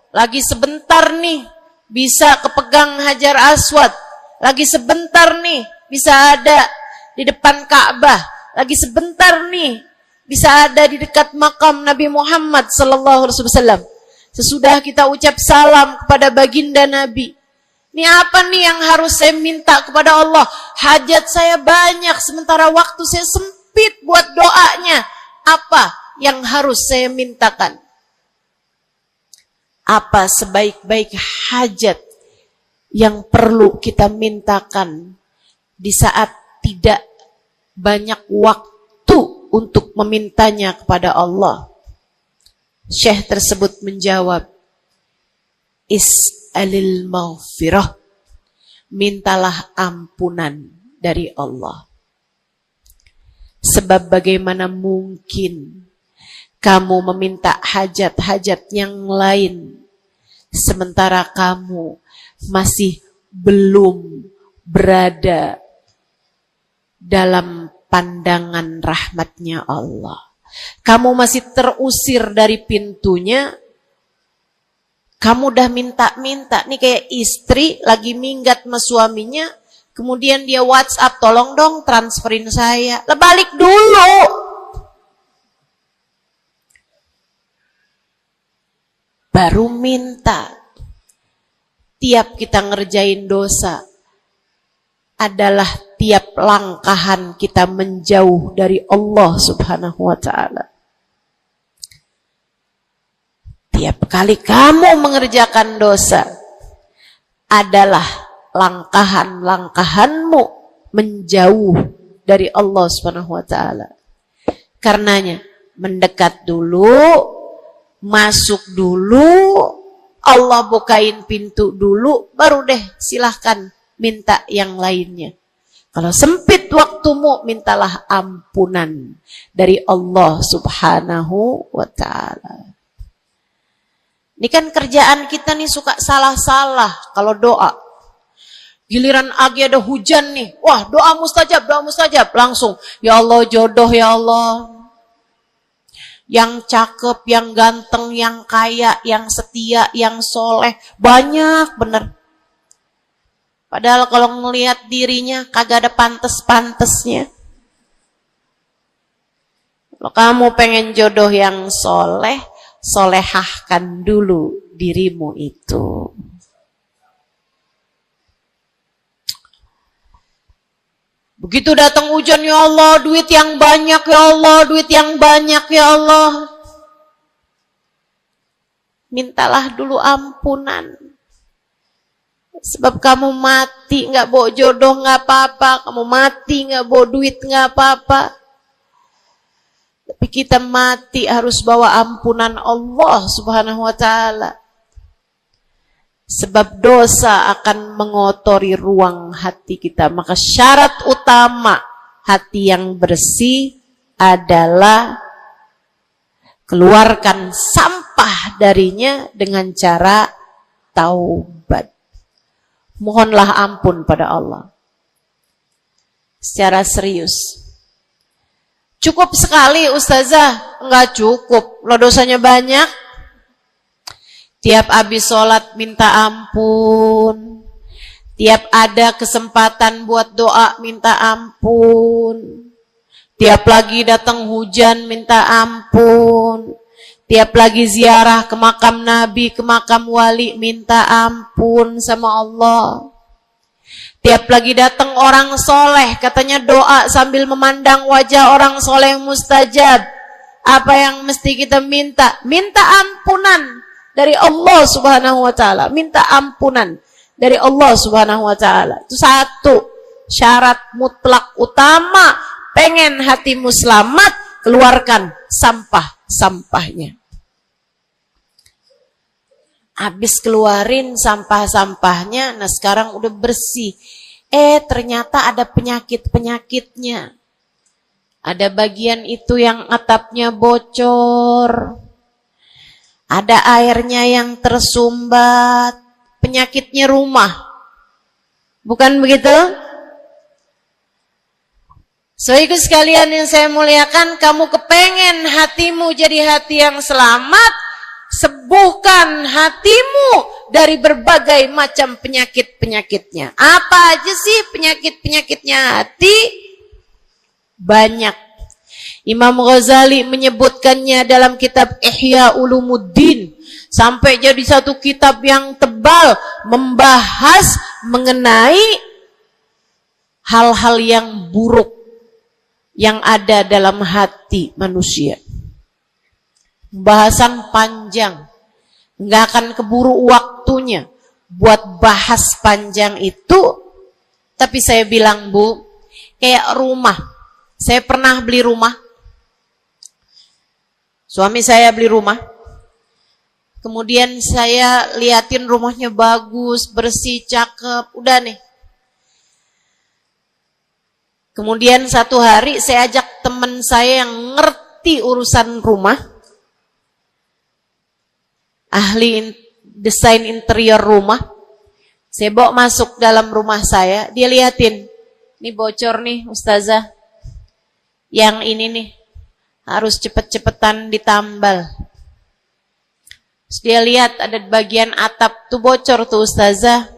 lagi sebentar nih bisa kepegang Hajar Aswad, lagi sebentar nih bisa ada di depan Ka'bah, lagi sebentar nih bisa ada di dekat makam Nabi Muhammad sallallahu alaihi wasallam. Sesudah kita ucap salam kepada baginda Nabi, ini apa nih yang harus saya minta kepada Allah? Hajat saya banyak sementara waktu saya sempit buat doanya. Apa yang harus saya mintakan? Apa sebaik-baik hajat yang perlu kita mintakan di saat tidak banyak waktu untuk memintanya kepada Allah? Syekh tersebut menjawab, is'alil maghfirah, mintalah ampunan dari Allah. Sebab bagaimana mungkin kamu meminta hajat-hajat yang lain sementara kamu masih belum berada dalam pandangan rahmatnya Allah. Kamu masih terusir dari pintunya. Kamu udah minta-minta. Nih kayak istri lagi minggat sama suaminya, kemudian dia WhatsApp, tolong dong transferin saya. Lah balik dulu. Baru minta. Tiap kita ngerjain dosa adalah tiap langkahan kita menjauh dari Allah Subhanahu wa ta'ala. Tiap kali kamu mengerjakan dosa adalah langkahan-langkahanmu menjauh dari Allah Subhanahu wa ta'ala. Karenanya mendekat dulu, masuk dulu, Allah bukain pintu dulu, baru deh silahkan minta yang lainnya. Kalau sempit waktumu, mintalah ampunan dari Allah Subhanahu wa ta'ala. Ini kan kerjaan kita nih suka salah-salah kalau doa. Giliran lagi ada hujan nih, wah doa mustajab, langsung, ya Allah jodoh ya Allah. Yang cakep, yang ganteng, yang kaya, yang setia, yang soleh, banyak bener. Padahal kalau ngelihat dirinya kagak ada pantes-pantesnya. Kalau kamu pengen jodoh yang soleh, solehahkan dulu dirimu itu. Begitu datang hujan, ya Allah, duit yang banyak ya Allah, duit yang banyak ya Allah. Mintalah dulu ampunan. Sebab kamu mati gak bawa jodoh gak apa-apa, kamu mati gak bawa duit gak apa-apa. Tapi kita mati harus bawa ampunan Allah Subhanahu wa ta'ala. Sebab dosa akan mengotori ruang hati kita. Maka syarat utama hati yang bersih adalah keluarkan sampah darinya dengan cara taubat. Mohonlah ampun pada Allah. Secara serius. Cukup sekali ustazah? Enggak cukup. Lo dosanya banyak. Tiap habis sholat minta ampun. Tiap ada kesempatan buat doa minta ampun. Tiap lagi datang hujan minta ampun. Tiap lagi ziarah ke makam Nabi, ke makam wali minta ampun sama Allah. Tiap lagi datang orang soleh, katanya doa sambil memandang wajah orang soleh yang mustajab. Apa yang mesti kita minta? Minta ampunan dari Allah Subhanahu wa ta'ala. Minta ampunan dari Allah Subhanahu wa ta'ala. Itu satu syarat mutlak utama. Pengen hatimu selamat, keluarkan sampah-sampahnya. Habis keluarin sampah-sampahnya, nah sekarang udah bersih. Ternyata ada penyakit-penyakitnya. Ada bagian itu yang atapnya bocor. ada airnya yang tersumbat, penyakitnya rumah. Bukan begitu? Saudaraku sekalian yang saya muliakan, kamu kepengen hatimu jadi hati yang selamat, sembuhkan hatimu dari berbagai macam penyakit-penyakitnya. Apa aja sih penyakit-penyakitnya hati? Banyak. Imam Ghazali menyebutkannya dalam kitab Ihya Ulumuddin. Sampai jadi satu kitab yang tebal membahas mengenai hal-hal yang buruk yang ada dalam hati manusia. Bahasan panjang, nggak akan keburu waktunya buat bahas panjang itu. Tapi saya bilang, Bu, kayak rumah. Saya pernah beli rumah. Suami saya beli rumah. Kemudian saya liatin rumahnya bagus, bersih, cakep, udah nih. Kemudian satu hari saya ajak teman saya yang ngerti urusan rumah, ahli desain interior rumah. Saya bawa masuk dalam rumah saya, dia liatin, ini bocor nih Ustazah, yang ini nih harus cepet-cepetan ditambal. Terus dia lihat ada bagian atap tuh bocor tuh Ustazah,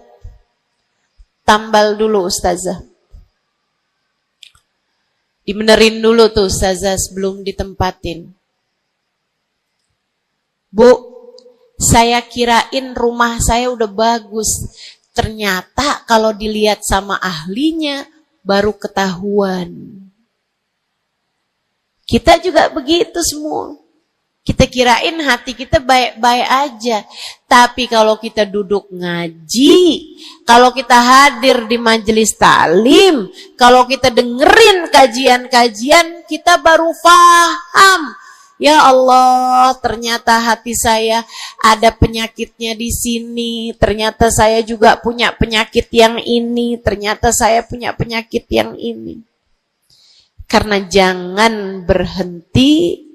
tambal dulu Ustazah. Dibenerin dulu tuh Ustazah sebelum ditempatin. Bu, saya kirain rumah saya udah bagus. Ternyata kalau dilihat sama ahlinya baru ketahuan. Kita juga begitu semua. Kita kirain hati kita baik-baik aja. Tapi kalau kita duduk ngaji, kalau kita hadir di majelis taklim, kalau kita dengerin kajian-kajian, kita baru paham. Ya Allah, ternyata hati saya ada penyakitnya di sini. Ternyata saya juga punya penyakit yang ini. Ternyata saya punya penyakit yang ini. Karena jangan berhenti